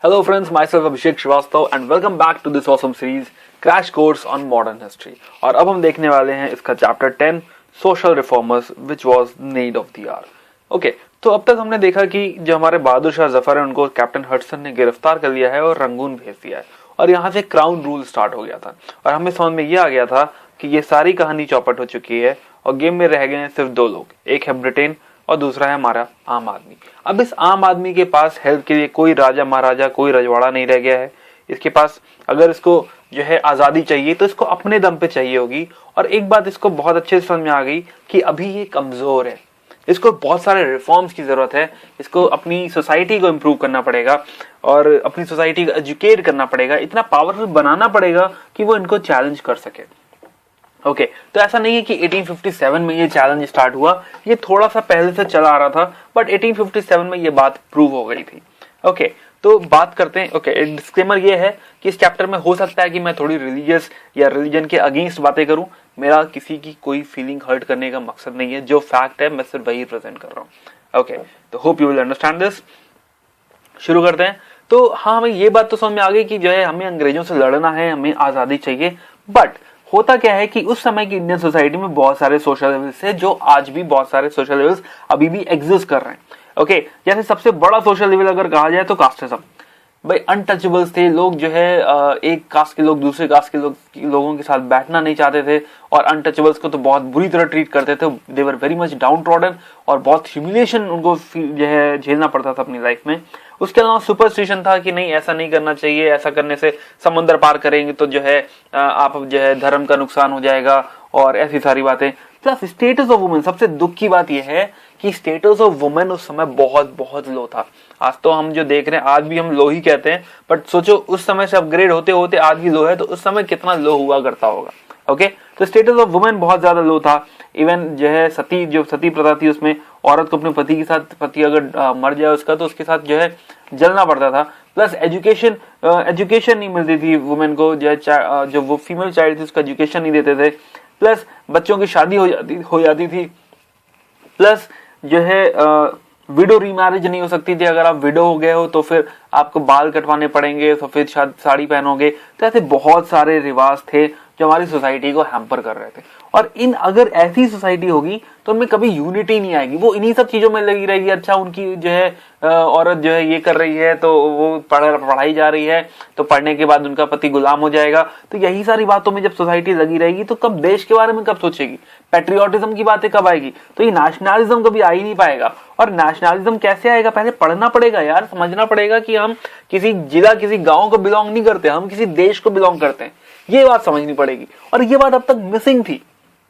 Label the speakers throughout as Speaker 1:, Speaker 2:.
Speaker 1: Hello friends, myself Abhishek Shrivastava and welcome back to this awesome series Crash Course on Modern History। और अब हम देखने वाले हैं इसका chapter 10 social reformers which was need of the hour. Okay, तो अब तक हमने देखा कि जो हमारे बहादुर शाह जफर है उनको कैप्टन हडसन ने गिरफ्तार कर लिया है और रंगून भेज दिया है और यहाँ से क्राउन रूल स्टार्ट हो गया था और हमें समझ में ये आ गया था कि ये सारी कहानी चौपट हो चुकी है और गेम में रह गए हैं सिर्फ दो लोग, एक है ब्रिटेन और दूसरा है हमारा आम आदमी। अब इस आम आदमी के पास हेल्प के लिए कोई राजा महाराजा कोई रजवाड़ा नहीं रह गया है। इसके पास अगर इसको जो है आजादी चाहिए तो इसको अपने दम पे चाहिए होगी। और एक बात इसको बहुत अच्छे से समझ में आ गई कि अभी ये कमजोर है, इसको बहुत सारे रिफॉर्म्स की जरूरत है। इसको अपनी सोसाइटी को इम्प्रूव करना पड़ेगा और अपनी सोसाइटी को एजुकेट करना पड़ेगा, इतना पावरफुल बनाना पड़ेगा कि वो इनको चैलेंज कर सके। ओके, तो ऐसा नहीं है कि 1857 में ये चैलेंज स्टार्ट हुआ, ये थोड़ा सा पहले से चला आ रहा था बट 1857 में ये बात प्रूव हो गई थी। ओके, तो बात करते हैं। ओके, डिस्क्लेमर ये है कि इस चैप्टर में हो सकता है कि मैं थोड़ी रिलीजियस या रिलीजन के अगेंस्ट बातें करूं। मेरा किसी की कोई फीलिंग हर्ट करने का मकसद नहीं है, जो फैक्ट है मैं सिर्फ वही प्रेजेंट कर रहा हूं। ओके, तो hope you will understand this. शुरू करते हैं। तो हाँ, हमें ये बात तो समझ में आ गई कि जो है हमें अंग्रेजों से लड़ना है, हमें आजादी चाहिए। बट होता क्या है कि उस समय की इंडियन सोसाइटी में बहुत सारे सोशल लेवल्स थे, जो आज भी बहुत सारे सोशल लेवल्स अभी भी एग्जिस्ट कर रहे हैं। ओके, जैसे सबसे बड़ा सोशल लेवल अगर कहा जाए तो कास्टिज्म। भाई अनटचेबल्स थे लोग, जो है एक कास्ट के लोग दूसरे कास्ट के लोगों के साथ बैठना नहीं चाहते थे और अनटचेबल्स को तो बहुत बुरी तरह ट्रीट करते थे। They were very much downtrodden और बहुत ह्यूमिलिएशन उनको जो है झेलना पड़ता था अपनी लाइफ में। उसके अलावा सुपरस्टिशन था कि नहीं ऐसा नहीं करना चाहिए, ऐसा करने से समुद्र पार करेंगे तो जो है आप जो है धर्म का नुकसान हो जाएगा और ऐसी सारी बातें। प्लस स्टेटस ऑफ वुमेन, सबसे दुख की बात यह है कि स्टेटस ऑफ वुमेन उस समय बहुत बहुत लो था। आज तो हम जो देख रहे हैं आज भी हम लो ही कहते हैं, बट सोचो उस समय से अपग्रेड होते होते आज भी लो है, तो उस समय कितना लो हुआ करता होगा। ओके, तो स्टेटस ऑफ वुमेन बहुत ज्यादा लो था। इवन जो है सती प्रथा थी, उसमें औरत को अपने पति के साथ, पति अगर मर जाए उसका, तो उसके साथ जो है जलना पड़ता था। प्लस एजुकेशन नहीं मिलती थी वुमेन को, जो वो फीमेल चाइल्ड थी उसका एजुकेशन नहीं देते थे। प्लस बच्चों की शादी हो जाती थी। प्लस जो है विडो रीमैरिज नहीं हो सकती थी, अगर आप विडो हो गए हो तो फिर आपको बाल कटवाने पड़ेंगे, सफेद साड़ी पहनोगे। तो ऐसे बहुत सारे रिवाज थे जो हमारी सोसाइटी को हैम्पर कर रहे थे। और अगर ऐसी सोसाइटी होगी तो उनमें कभी यूनिटी नहीं आएगी, वो इन्हीं सब चीजों में लगी रहेगी। अच्छा, उनकी जो है औरत जो है ये कर रही है तो वो पढ़ाई जा रही है, तो पढ़ने के बाद उनका पति गुलाम हो जाएगा। तो यही सारी बातों में जब सोसाइटी लगी रहेगी तो कब देश के बारे में कब सोचेगी, पेट्रियोटिज्म की बातें कब आएगी? तो ये नेशनलिज्म कभी आ ही नहीं पाएगा। और नेशनलिज्म कैसे आएगा? पहले पढ़ना पड़ेगा यार, समझना पड़ेगा कि हम किसी जिला किसी गांव को बिलोंग नहीं करते, हम किसी देश को बिलोंग करते हैं। ये बात समझनी पड़ेगी और ये बात अब तक मिसिंग थी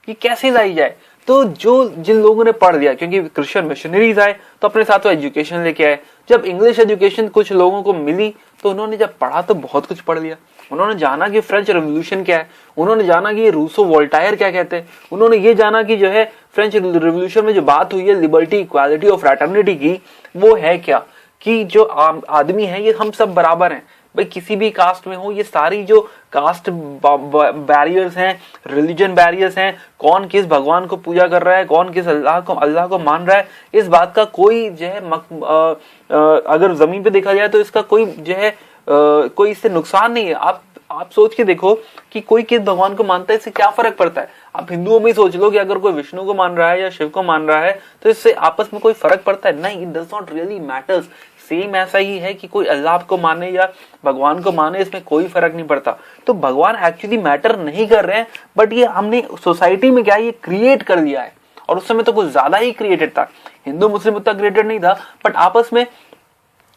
Speaker 1: कि कैसे लाई जाए। तो जिन लोगों ने पढ़ लिया, क्योंकि क्रिश्चियन मिशनरीज आए तो अपने साथ वो एजुकेशन लेके आए। जब इंग्लिश एजुकेशन कुछ लोगों को मिली तो उन्होंने जब पढ़ा तो बहुत कुछ पढ़ लिया। उन्होंने जाना कि फ्रेंच रेवोल्यूशन क्या है, उन्होंने जाना कि रूसो वोल्टायर क्या कहते हैं, उन्होंने ये जाना कि जो है फ्रेंच रेवोल्यूशन में जो बात हुई है लिबर्टी, इक्वालिटी और फ्रैटर्निटी की, वो है क्या कि जो आम आदमी है ये हम सब बराबर हैं। भाई किसी भी कास्ट में हो, ये सारी जो कास्ट बैरियर्स हैं, रिलीजन बैरियर्स हैं, कौन किस भगवान को पूजा कर रहा है, कौन किस अल्लाह को मान रहा है, इस बात का कोई जो है अगर जमीन पे देखा जाए तो इसका कोई जो है कोई इससे नुकसान नहीं है। आप सोच के देखो कि कोई किस भगवान को मानता है, इससे क्या फर्क पड़ता है? आप हिंदुओं में ही सोच लो कि अगर कोई विष्णु को मान रहा है या शिव को मान रहा है तो इससे आपस में कोई फर्क पड़ता है? नहीं, it does not really matters. Same ऐसा ही है कि कोई अल्लाह को माने या भगवान को माने, इसमें कोई फर्क नहीं पड़ता। तो भगवान एक्चुअली मैटर नहीं कर रहे हैं, बट ये हमने सोसाइटी में क्या ये क्रिएट कर दिया है। और उस समय तो कुछ ज्यादा ही क्रिएटेड था, हिंदू मुस्लिम उतना क्रिएटेड नहीं था, बट आपस में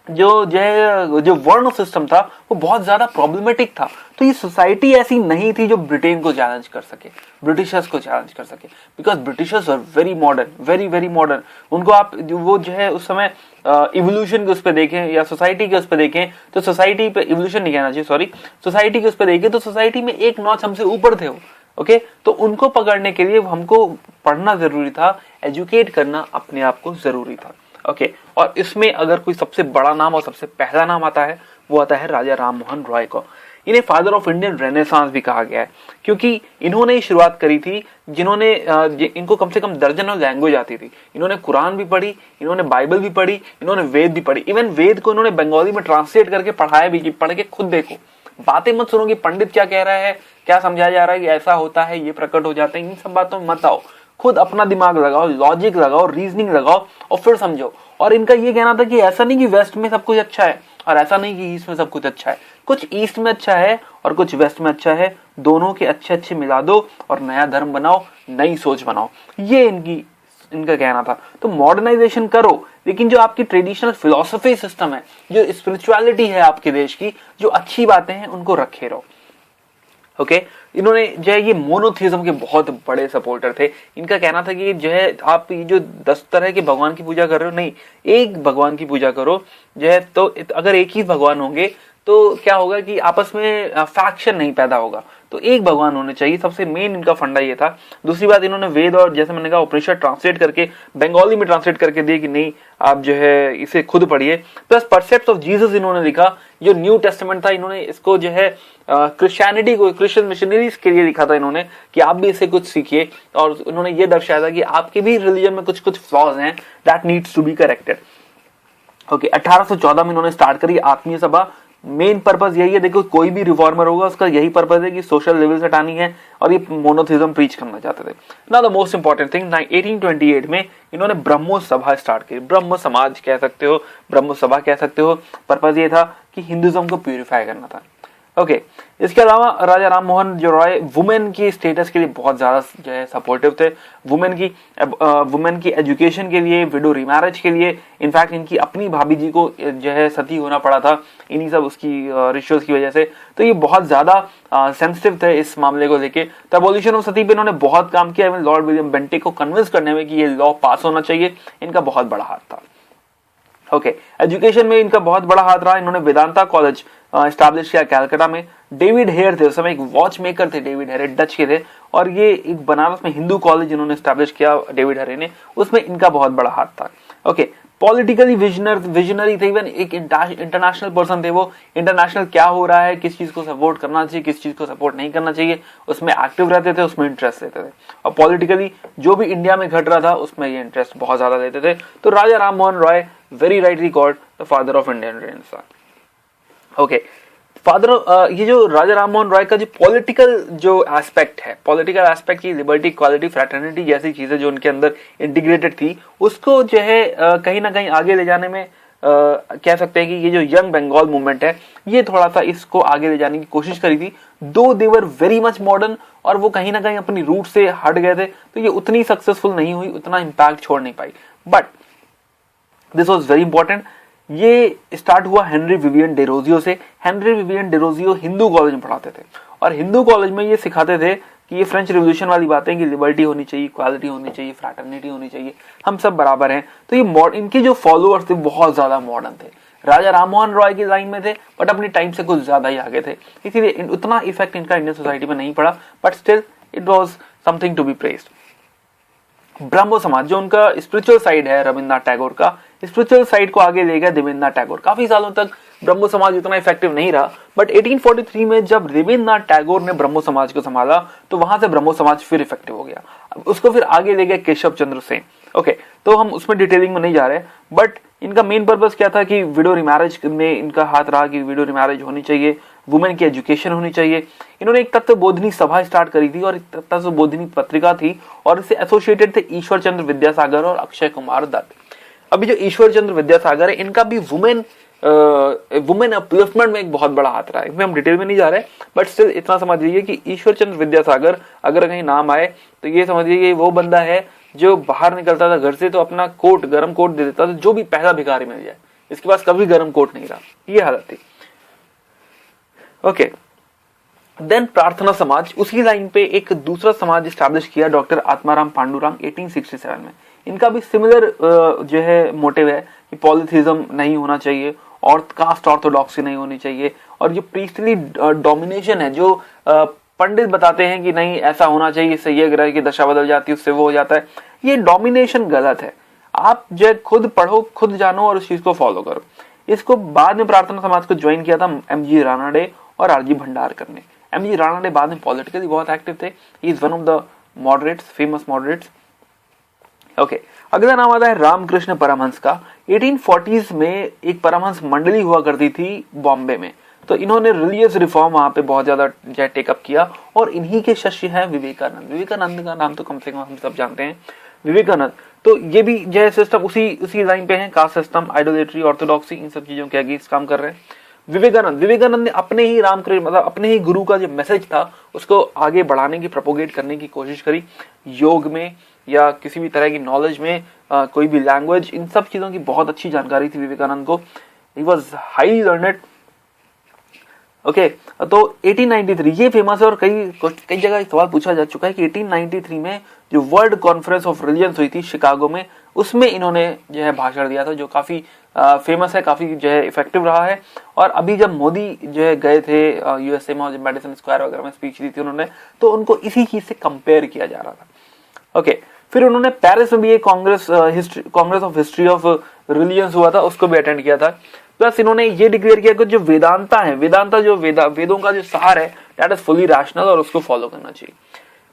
Speaker 1: जो वर्ण सिस्टम था वो बहुत ज्यादा प्रॉब्लमेटिक था। तो ये सोसाइटी ऐसी नहीं थी जो ब्रिटेन को चैलेंज कर सके, ब्रिटिशर्स को चैलेंज कर सके, because britishers are very modern, very very modern. उनको आप वो जो है उस समय इवोल्यूशन के उस पर देखें या सोसाइटी के उस पर देखें तो सोसाइटी पे इवोल्यूशन नहीं कहना चाहिए, सॉरी, सोसाइटी के उस पर देखें तो सोसाइटी में एक नॉच हमसे ऊपर थे वो। ओके, तो उनको पकड़ने के लिए हमको पढ़ना जरूरी था, एजुकेट करना अपने आप को जरूरी था। ओके, और इसमें अगर कोई सबसे बड़ा नाम और सबसे पहला नाम आता है वो आता है राजा राम मोहन रॉय को। इन्हें फादर ऑफ इंडियन रेनेसांस भी कहा गया है, क्योंकि इन्होंने शुरुआत करी थी, जिन्होंने इनको कम से कम दर्जनों लैंग्वेज आती थी। इन्होंने कुरान भी पढ़ी, इन्होंने बाइबल भी पढ़ी, इन्होंने वेद भी पढ़ी। इवन वेद को इन्होंने बंगाली में ट्रांसलेट करके पढ़ाया भी कि पढ़ के खुद देखो, बातें मत सुनो कि पंडित क्या कह रहा है, क्या समझाया जा रहा है कि ऐसा होता है, ये प्रकट हो जाते हैं, इन सब बातों में मत आओ। खुद अपना दिमाग लगाओ, लॉजिक लगाओ, रीजनिंग लगाओ और फिर समझो। और इनका ये कहना था कि ऐसा नहीं कि वेस्ट में सब कुछ अच्छा है और ऐसा नहीं कि ईस्ट में सब कुछ अच्छा है, कुछ ईस्ट में अच्छा है और कुछ वेस्ट में अच्छा है, दोनों के अच्छे अच्छे मिला दो और नया धर्म बनाओ, नई सोच बनाओ। ये इनका कहना था। तो मॉडर्नाइजेशन करो, लेकिन जो आपकी ट्रेडिशनल फिलोसफी सिस्टम है, जो स्पिरिचुअलिटी है आपके देश की, जो अच्छी बातें हैं, उनको रखे रहो। ओके इन्होंने जो है ये मोनोथिज्म के बहुत बड़े सपोर्टर थे। इनका कहना था कि जो है आप ये जो 10 तरह के भगवान की पूजा कर रहे हो, नहीं, एक भगवान की पूजा करो जो है। तो अगर एक ही भगवान होंगे तो क्या होगा कि आपस में फैक्शन नहीं पैदा होगा, तो एक भगवान होने चाहिए। सबसे मेन इनका फंडा ये था। दूसरी बात, इन्होंने वेद और जैसे मैंने कहा उपनिषद ट्रांसलेट करके बंगाली में ट्रांसलेट करके दिए कि नहीं आप जो है इसे खुद पढ़िए। प्लस परसेप्ट ऑफ जीसस इन्होंने लिखा, जो न्यू टेस्टामेंट था, इन्होंने इसको जो है क्रिश्चियनिटी को, क्रिश्चियन मिशनरीज के लिए लिखा था इन्होंने कि आप भी इससे कुछ सीखिए। और उन्होंने ये दर्शाया था कि आपके भी रिलीजन में कुछ कुछ फ्लॉज हैं that needs to be corrected. Okay 1814 में इन्होंने स्टार्ट करी आत्मीय सभा। मेन पर्पस यही है, देखो कोई भी रिफॉर्मर होगा उसका यही पर्पस है कि सोशल लेवल हटानी है और ये मोनोथिज्म प्रीच करना चाहते थे। Now the most important thing, 1828 में इन्होंने ब्रह्मो सभा स्टार्ट की। ब्रह्म समाज कह सकते हो, ब्रह्म सभा कह सकते हो। पर्पस ये था कि हिंदुज्म को प्यूरिफाई करना था। ओके इसके अलावा राजा राम मोहन जो रॉय वुमेन की स्टेटस के लिए बहुत ज्यादा जो है सपोर्टिव थे। वुमेन की एजुकेशन के लिए, विडो रिमैरेज के लिए। इनफैक्ट इनकी अपनी भाभी जी को जो है सती होना पड़ा था इन्हीं सब उसकी रिचुअल्स की वजह से। तो ये बहुत ज्यादा सेंसिटिव थे इस मामले को लेके। तो एबॉलिशन ऑफ सती पे इन्होंने बहुत काम किया। इवन लॉर्ड विलियम बेंटिक को कन्विंस करने में कि ये लॉ पास होना चाहिए, इनका बहुत बड़ा हाथ था। ओके एजुकेशन में इनका बहुत बड़ा हाथ रहा। इन्होंने वेदांता कॉलेज एस्टैब्लिश किया कलकत्ता में। डेविड हेयर थे उस समय, एक वॉच मेकर थे डेविड हेयर, डच के थे, और ये एक बनारस में हिंदू कॉलेज इन्होंने एस्टैब्लिश किया डेविड हेयर ने, उसमें इनका बहुत बड़ा हाथ था। ओके पॉलिटिकली विजनरी थे। इवन एक इंटरनेशनल पर्सन थे वो। इंटरनेशनल क्या हो रहा है, किस चीज को सपोर्ट करना चाहिए, किस चीज को सपोर्ट नहीं करना चाहिए, उसमें एक्टिव रहते थे, उसमें इंटरेस्ट लेते थे। और पॉलिटिकली जो भी इंडिया में घट रहा था उसमें ये इंटरेस्ट बहुत ज्यादा लेते थे। तो Raja Ram Mohan Roy very rightly called the father of Indian renaissance. Okay father ये जो राजा राम मोहन रॉय का जो पॉलिटिकल जो एस्पेक्ट है, पॉलिटिकल एस्पेक्ट की लिबर्टी, इक्वालिटी, फ्रैटर्निटी जैसी चीजें जो उनके अंदर इंटीग्रेटेड थी, उसको जो है कहीं ना कहीं आगे ले जाने में कह सकते हैं कि ये जो यंग बंगाल मूवमेंट है ये थोड़ा सा इसको आगे ले जाने की कोशिश करी थी। दो दे वर वेरी मच मॉडर्न और वो कहीं ना कहीं अपनी रूट से हट गए थे, तो ये उतनी सक्सेसफुल नहीं हुई, उतना इम्पैक्ट छोड़ नहीं पाई। But this was very important. ये स्टार्ट हुआ हेनरी विवियन डेरोजियो से। हेनरी विवियन डेरोजियो हिंदू कॉलेज में पढ़ाते थे और हिंदू कॉलेज में ये सिखाते थे कि ये फ्रेंच रिवॉल्यूशन वाली बातें कि लिबर्टी होनी चाहिए, इक्वालिटी होनी चाहिए, फ्रैटर्निटी होनी चाहिए, हम सब बराबर हैं। तो ये इनके जो फॉलोअर्स थे बहुत ज्यादा मॉडर्न थे। राजा राम मोहन रॉय की लाइन में थे बट अपनी टाइम से कुछ ज्यादा ही आगे थे, इसीलिए उतना इफेक्ट इनका इंडियन सोसाइटी में नहीं पड़ा, but still it was something to be praised. Brahmo Samaj जो उनका स्पिरिचुअल साइड है, रविन्द्रनाथ टैगोर का स्पिरिचुअल साइड को आगे ले गया देवेंद्रनाथ टैगोर। काफी सालों तक ब्रह्मो समाज इतना इफेक्टिव नहीं रहा, बट 1843 में जब देवेंद्रनाथ टैगोर ने ब्रह्मो समाज को संभाला तो वहां से ब्रह्मो समाज फिर इफेक्टिव हो गया। उसको फिर आगे ले गया केशव चंद्र सेन। ओके तो हम उसमें डिटेलिंग में नहीं जा रहे, बट इनका मेन पर्पस क्या था कि विडो रिमैरेज में इनका हाथ रहा कि विडो रिमैरेज होनी चाहिए, वुमेन की एजुकेशन होनी चाहिए। इन्होंने एक तत्वबोधिनी सभा स्टार्ट करी थी और एक तत्वबोधिनी पत्रिका थी और इससे एसोसिएटेड थे ईश्वर चंद्र विद्यासागर और अक्षय कुमार दत्त। अभी जो ईश्वर चंद्र विद्यासागर है इनका भी वुमेन अपलिफ्टमेंट में एक बहुत बड़ा हाथ रहा है। इसमें हम डिटेल में नहीं जा रहे, बट स्टिल इतना समझ लीजिए कि ईश्वर चंद्र विद्यासागर अगर कहीं नाम आए तो ये समझ लीजिए वो बंदा है जो बाहर निकलता था घर से तो अपना कोट, गर्म कोट दे देता था जो भी पहला भिखारी मिल जाए। इसके पास कभी गर्म कोट नहीं रहा, ये हालत थी। ओके देन प्रार्थना समाज, उसी लाइन पे एक दूसरा समाज स्टैब्लिश किया डॉक्टर आत्माराम पांडुरंग 1867 में। इनका भी सिमिलर जो है मोटिव है कि पॉलिथिज्म नहीं होना चाहिए और कास्ट ऑर्थोडॉक्सी नहीं होनी चाहिए, और जो प्रीस्टली डोमिनेशन है जो पंडित बताते हैं कि नहीं ऐसा होना चाहिए, इससे ये ग्रह की दशा बदल जाती है, उससे वो हो जाता है, ये डोमिनेशन गलत है। आप जो खुद पढ़ो, खुद जानो और उस चीज को फॉलो करो। इसको बाद में प्रार्थना समाज को ज्वाइन किया था एमजी रानाडे और आरजी भंडारकर ने। एमजी राणा ने बाद में पॉलिटिकली बहुत एक्टिव थे, ही is one of the moderates, famous moderates. Okay, अगला नाम आता है रामकृष्ण परमहंस का। 1840s में एक परमहंस मंडली हुआ करती थी बॉम्बे में, तो इन्होंने रिलीजियस रिफॉर्म वहां पे बहुत ज्यादा जो टेकअप किया, और इन्हीं के शिष्य हैं विवेकानंद। विवेकानंद का नाम तो कम से कम हम सब जानते हैं, विवेकानंद। तो ये भी जो है सिस्टम उसी लाइन पे है, कास्ट सिस्टम, आइडोलेट्री, ऑर्थोडॉक्सी, इन सब चीजों के अगेंस्ट काम कर रहे हैं। विवेकानंद ने अपने ही मतलब अपने ही गुरु का जो मैसेज था उसको आगे बढ़ाने की, प्रोपोगेट करने की कोशिश करी। योग में या किसी भी तरह की नॉलेज में, कोई भी लैंग्वेज, इन सब चीजों की बहुत अच्छी जानकारी थी विवेकानंद को। He was highly learned. Okay, तो 1893 ये फेमस है, और कई जगह सवाल पूछा जा चुका है कि 1893 में जो वर्ल्ड कॉन्फ्रेंस ऑफ रिलीजन्स हुई थी शिकागो में, उसमें इन्होंने जो है भाषण दिया था, जो काफी फेमस है, काफी जो है इफेक्टिव रहा है। और अभी जब मोदी जो है गए थे यूएसए में, और मेडिसन स्क्वायर वगैरह में स्पीच दी थी उन्होंने, तो उनको इसी चीज से कंपेयर किया जा रहा था। ओके, फिर उन्होंने पेरिस में भी एक Congress of history of religions हुआ था, उसको भी अटेंड किया था। प्लस इन्होंने ये डिक्लेयर किया कि जो वेदांता है, वेदांता जो वेदों का जो सार है, दैट इज फुली रैशनल, और उसको फॉलो करना चाहिए।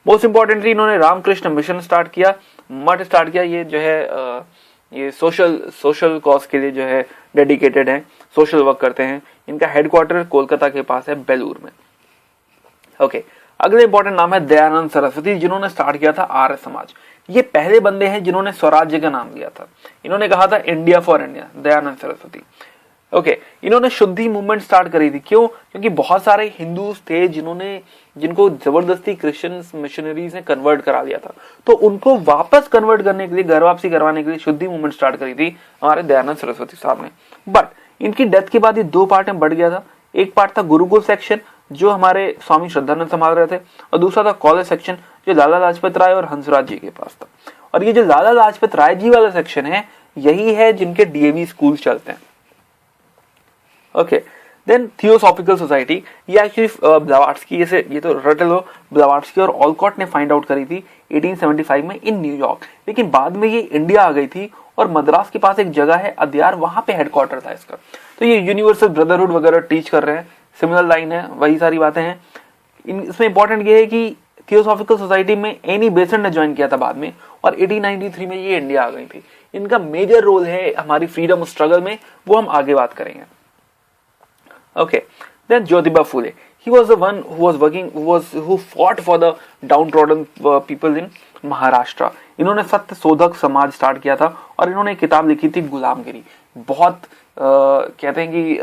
Speaker 1: मोस्ट इंपॉर्टेंटली इन्होंने रामकृष्ण मिशन स्टार्ट किया, मठ स्टार्ट किया। ये जो है ये सोशल कॉज के लिए जो है डेडिकेटेड है, सोशल वर्क करते हैं। इनका हेडक्वार्टर कोलकाता के पास है, बेलूर में। ओके, अगले इंपॉर्टेंट नाम है दयानंद सरस्वती, जिन्होंने स्टार्ट किया था आर्य समाज। ये पहले बंदे हैं जिन्होंने स्वराज्य का नाम दिया था। इन्होंने कहा था India for India, Dayanand Saraswati. Okay, इन्होंने शुद्धि मूवमेंट स्टार्ट करी थी। क्यों? क्योंकि बहुत सारे हिंदूज थे जिनको जबरदस्ती क्रिश्चियन मिशनरीज ने कन्वर्ट करा दिया था, तो उनको वापस कन्वर्ट करने के लिए, घर वापसी करवाने के लिए शुद्धि मूवमेंट स्टार्ट करी थी हमारे दयानंद सरस्वती साहब ने। बट इनकी डेथ के बाद ये दो पार्ट में बढ़ गया था। एक पार्ट था गुरुकुल सेक्शन, जो हमारे स्वामी श्रद्धानंद संभाल रहे थे, और दूसरा था कॉलेज सेक्शन, जो लाला लाजपत राय और हंसराज जी के पास था। और ये जो लाला लाजपत राय जी वाला सेक्शन है, यही है जिनके डीएवी स्कूल चलते हैं। ओके, देन थियोसॉफिकल सोसाइटी, ये एक्चुअली ब्लावाट्स्की, जैसे ये तो रट लो, ब्लावाट्स्की और ऑलकॉट ने फाइंड आउट करी थी 1875 में इन न्यूयॉर्क। लेकिन बाद में ये इंडिया आ गई थी, और मद्रास के पास एक जगह है अद्यार, वहां पे हेडक्वार्टर था इसका। तो ये यूनिवर्सल ब्रदरहुड वगैरह टीच कर रहे हैं, सिमिलर लाइन है, वही सारी बातें हैं। इसमें इंपॉर्टेंट ये है कि थियोसॉफिकल सोसाइटी में एनी बेसेंट ने ज्वाइन किया था बाद में, और 1893 में ये इंडिया आ गई थी। इनका मेजर रोल है हमारी फ्रीडम स्ट्रगल में, वो हम आगे बात करेंगे। Okay, then Jyotiba Phule. He was the one who fought for the downtrodden people in Maharashtra. इन्होंने सत्य शोधक समाज स्टार्ट किया था, और इन्होंने एक किताब लिखी थी गुलामगिरी। बहुत कहते हैं कि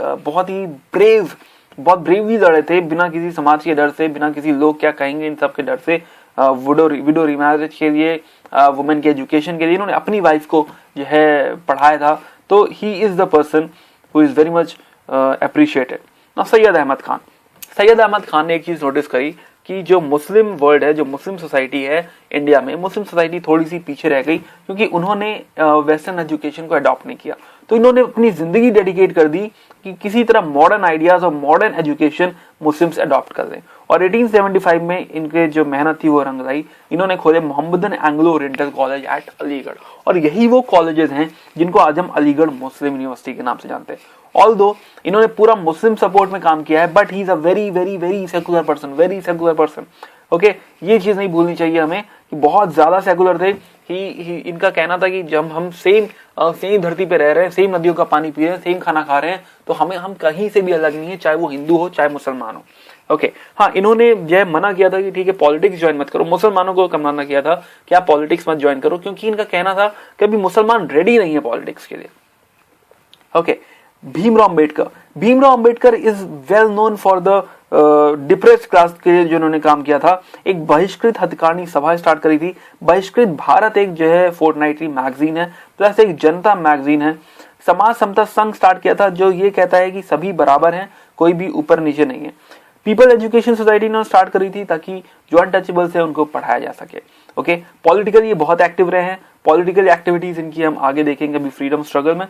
Speaker 1: बहुत ब्रेवली लड़े थे, बिना किसी समाज के डर से, बिना किसी लोग क्या कहेंगे इन सब के डर से। विडो रिमैरिज के लिए, वुमेन के एजुकेशन के लिए इन्होंने अपनी वाइफ को जो है पढ़ाया था। तो he is the person who is very much appreciated. ना सैयद अहमद खान ने एक चीज नोटिस करी कि जो मुस्लिम वर्ल्ड है, जो मुस्लिम सोसाइटी है इंडिया में, मुस्लिम सोसाइटी थोड़ी सी पीछे रह गई, क्योंकि उन्होंने वेस्टर्न एजुकेशन को अडॉप्ट नहीं किया। तो इन्होंने अपनी जिंदगी डेडिकेट कर दी कि किसी तरह मॉडर्न आइडियाज और मॉडर्न एजुकेशन मुस्लिम्स अडॉप्ट कर दें। और 1875 में इनके जो मेहनत थी वो रंग लाई। इन्होंने खोले Mohammedan Anglo oriental college eight Aligarh, और यही वो कॉलेजेस हैं जिनको आज हम अलीगढ़ मुस्लिम यूनिवर्सिटी के नाम से जानते हैं। ऑल्दो इन्होंने पूरा मुस्लिम सपोर्ट में काम किया है, but he is a very very very secular person. Okay, ये चीज नहीं भूलनी चाहिए हमें कि बहुत ज्यादा सेकुलर थे। इनका कहना था कि जब हम सेम धरती पे रह रहे हैं, सेम नदियों का पानी पी रहे हैं, सेम खाना खा रहे हैं, तो हम कहीं से भी अलग नहीं है, चाहे वो हिंदू हो चाहे मुसलमान हो। ओके, हाँ, इन्होंने जो मना किया था कि ठीक है पॉलिटिक्स ज्वाइन मत करो, मुसलमानों को कम मना किया था कि आप पॉलिटिक्स मत ज्वाइन करो, क्योंकि इनका कहना था कि अभी मुसलमान रेडी नहीं है पॉलिटिक्स के लिए। Okay, Bhimrao Ambedkar is well known for the depressed class के लिए जो उन्होंने काम किया था। एक बहिष्कृत हथकरघी सभा स्टार्ट करी थी। बहिष्कृत भारत एक जो है फोर्टनाइटली मैगजीन है, प्लस एक जनता मैगजीन है। समाज समता संघ स्टार्ट किया था, जो ये कहता है कि सभी बराबर हैं, कोई भी ऊपर नीचे नहीं है। पीपल एजुकेशन सोसाइटी ने स्टार्ट करी थी ताकि जो अनटचेबल्स है उनको पढ़ाया जा सके। ओके, पॉलिटिकली ये बहुत एक्टिव रहे हैं। पॉलिटिकल एक्टिविटीज इनकी हम आगे देखेंगे अभी फ्रीडम स्ट्रगल में।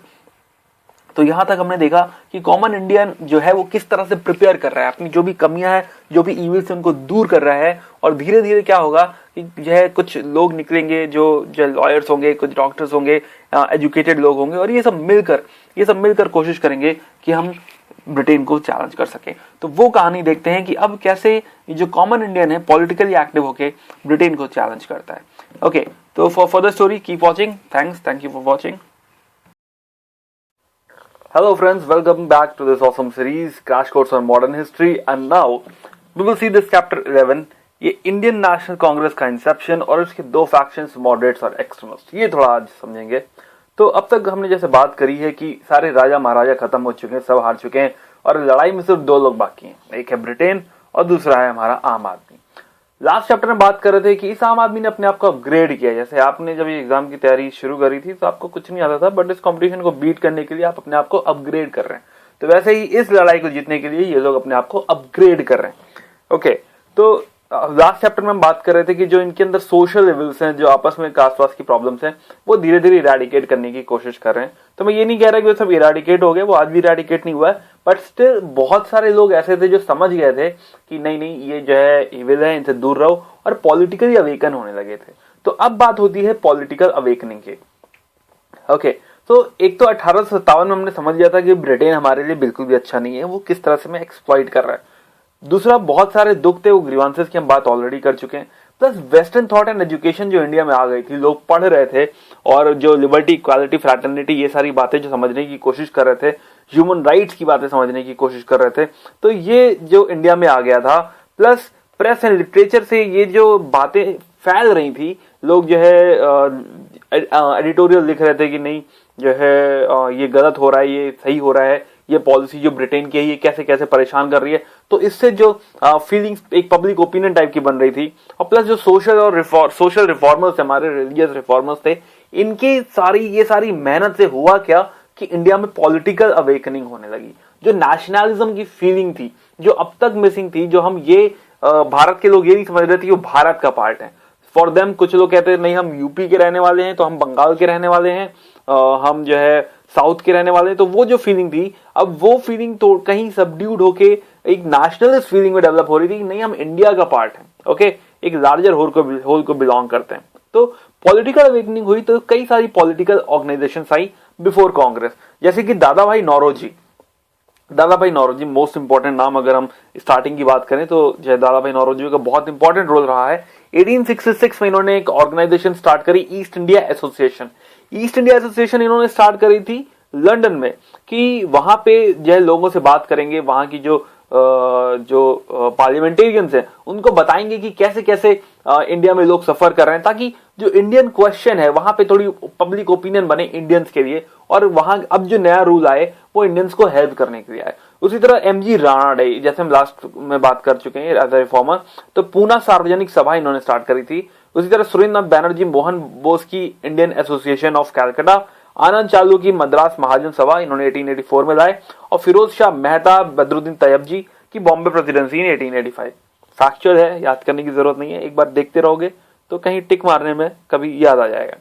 Speaker 1: तो यहां तक हमने देखा कि कॉमन इंडियन जो है वो किस तरह से प्रिपेयर कर रहा है, अपनी जो भी कमियां हैं, जो भी इविल से उनको दूर कर रहा है। और धीरे धीरे क्या होगा कि जो है कुछ लोग निकलेंगे जो लॉयर्स होंगे, कुछ डॉक्टर्स होंगे, एजुकेटेड लोग होंगे, और ये सब मिलकर कोशिश करेंगे कि हम ब्रिटेन को चैलेंज कर सके। तो वो कहानी देखते हैं कि अब कैसे ये जो कॉमन इंडियन है पॉलिटिकली एक्टिव होके ब्रिटेन को चैलेंज करता है। ओके, तो for further story keep watching. Thank you for watching. Hello friends, welcome back to this awesome series Crash Course on Modern History, and now we will see this chapter 11, ये Indian national Congress का Inception और उसके दो factions, moderates और extremist, ये थोड़ा आज समझेंगे। तो अब तक हमने जैसे बात करी है कि सारे राजा महाराजा खत्म हो चुके हैं, सब हार चुके हैं और लड़ाई में सिर्फ दो लोग बाकी हैं, एक है ब्रिटेन और दूसरा है हमारा आम आदमी। लास्ट चैप्टर में बात कर रहे थे कि इस आम आदमी ने अपने आप को अपग्रेड किया। जैसे आपने जब ये एग्जाम की तैयारी शुरू करी थी तो आपको कुछ नहीं आता था, बट इस कंपटीशन को बीट करने के लिए आप अपने आप को अपग्रेड कर रहे हैं। तो वैसे ही इस लड़ाई को जीतने के लिए ये लोग अपने आप को अपग्रेड कर रहे हैं। ओके, तो लास्ट चैप्टर में हम बात कर रहे थे कि जो इनके अंदर सोशल लेवल्स हैं, जो आपस में कास्ट की प्रॉब्लम्स हैं, वो धीरे धीरे इरेडिकेट करने की कोशिश कर रहे हैं। तो मैं ये नहीं कह रहा कि वो सब इरेडिकेट हो गए, वो आज भी इरेडिकेट नहीं हुआ है, बट स्टिल बहुत सारे लोग ऐसे थे जो समझ गए थे कि नहीं ये जो है इविल है, इनसे दूर रहो, और पॉलिटिकली अवेकन होने लगे थे। तो अब बात होती है पॉलिटिकल अवेकनिंग की। ओके, तो एक तो 1857 में हमने समझ लिया था कि ब्रिटेन हमारे लिए बिल्कुल भी अच्छा नहीं है, वो किस तरह से हमें एक्सप्लॉइट कर रहा है। दूसरा, बहुत सारे दुख थे, वो ग्रीवांसेस की हम बात ऑलरेडी कर चुके हैं। Plus western thought and education जो इंडिया में आ गई थी, लोग पढ़ रहे थे और जो लिबर्टी, इक्वालिटी, फ्रैटर्निटी, ये सारी बातें जो समझने की कोशिश कर रहे थे, ह्यूमन राइट्स की बातें समझने की कोशिश कर रहे थे, तो ये जो इंडिया में आ गया था। प्लस प्रेस एंड लिटरेचर से ये जो बातें फैल रही थी, लोग जो है एडिटोरियल लिख रहे थे कि नहीं जो है ये गलत हो रहा है, ये सही हो रहा है, ये पॉलिसी जो ब्रिटेन की है ये कैसे कैसे परेशान कर रही है। तो इससे जो फीलिंग्स एक पब्लिक ओपिनियन टाइप की बन रही थी, और प्लस जो सोशल रिफॉर्मर्स, हमारे रिलीजियस रिफॉर्मर्स थे, इनकी ये सारी मेहनत से हुआ क्या कि इंडिया में पॉलिटिकल अवेकनिंग होने लगी। जो नेशनलिज्म की फीलिंग थी, जो अब तक मिसिंग थी, जो हम ये भारत के लोग ये नहीं समझ रहे थे कि वो भारत का पार्ट है। फॉर देम कुछ लोग कहते हैं नहीं हम यूपी के रहने वाले हैं, तो हम बंगाल के रहने वाले हैं, हम जो है साउथ के रहने वाले हैं। तो वो जो फीलिंग थी, अब वो फीलिंग तो कहीं सबड्यूड होके एक नेशनलिस्ट फीलिंग में डेवलप हो रही थी कि नहीं हम इंडिया का पार्ट है, ओके, एक लार्जर होल को बिलोंग करते हैं। तो पॉलिटिकल अवेकनिंग हुई, तो कई सारी political organisation I before Congress, जैसे कि दादा भाई नौरोजी मोस्ट इंपॉर्टेंट नाम। अगर हम स्टार्टिंग की बात करें तो जो दादा भाई नौरोजी का बहुत इंपॉर्टेंट रोल रहा है। 1866 में इन्होंने एक ऑर्गेनाइजेशन स्टार्ट करी, ईस्ट इंडिया एसोसिएशन इन्होंने स्टार्ट करी थी लंदन में, कि वहां पे जो है लोगों से बात करेंगे, वहां की जो पार्लियामेंटेरियंस हैं उनको बताएंगे कि कैसे कैसे इंडिया में लोग सफर कर रहे हैं, ताकि जो इंडियन क्वेश्चन है वहां पे थोड़ी पब्लिक ओपिनियन बने इंडियंस के लिए, और वहां अब जो नया रूल आए वो इंडियंस को हेल्प करने के लिए आए। उसी तरह एमजी राणा डे, जैसे हम लास्ट में बात कर चुके हैं एज अ रिफॉर्मर, तो पूना सार्वजनिक सभा इन्होंने स्टार्ट करी थी। उसी तरह सुरेंद्र नाथ बैनर्जी मोहन बोस की इंडियन एसोसिएशन ऑफ कैलकाटा, आनंद चालू की मद्रास महाजन सभा इन्होंने 1884 में लाए, और फिरोज शाह मेहता बदरुद्दीन तैयबजी की बॉम्बे प्रेसिडेंसी इन 1885। फैक्चुअल है, याद करने की जरूरत नहीं है, एक बार देखते रहोगे तो कहीं टिक मारने में कभी याद आ जाएगा।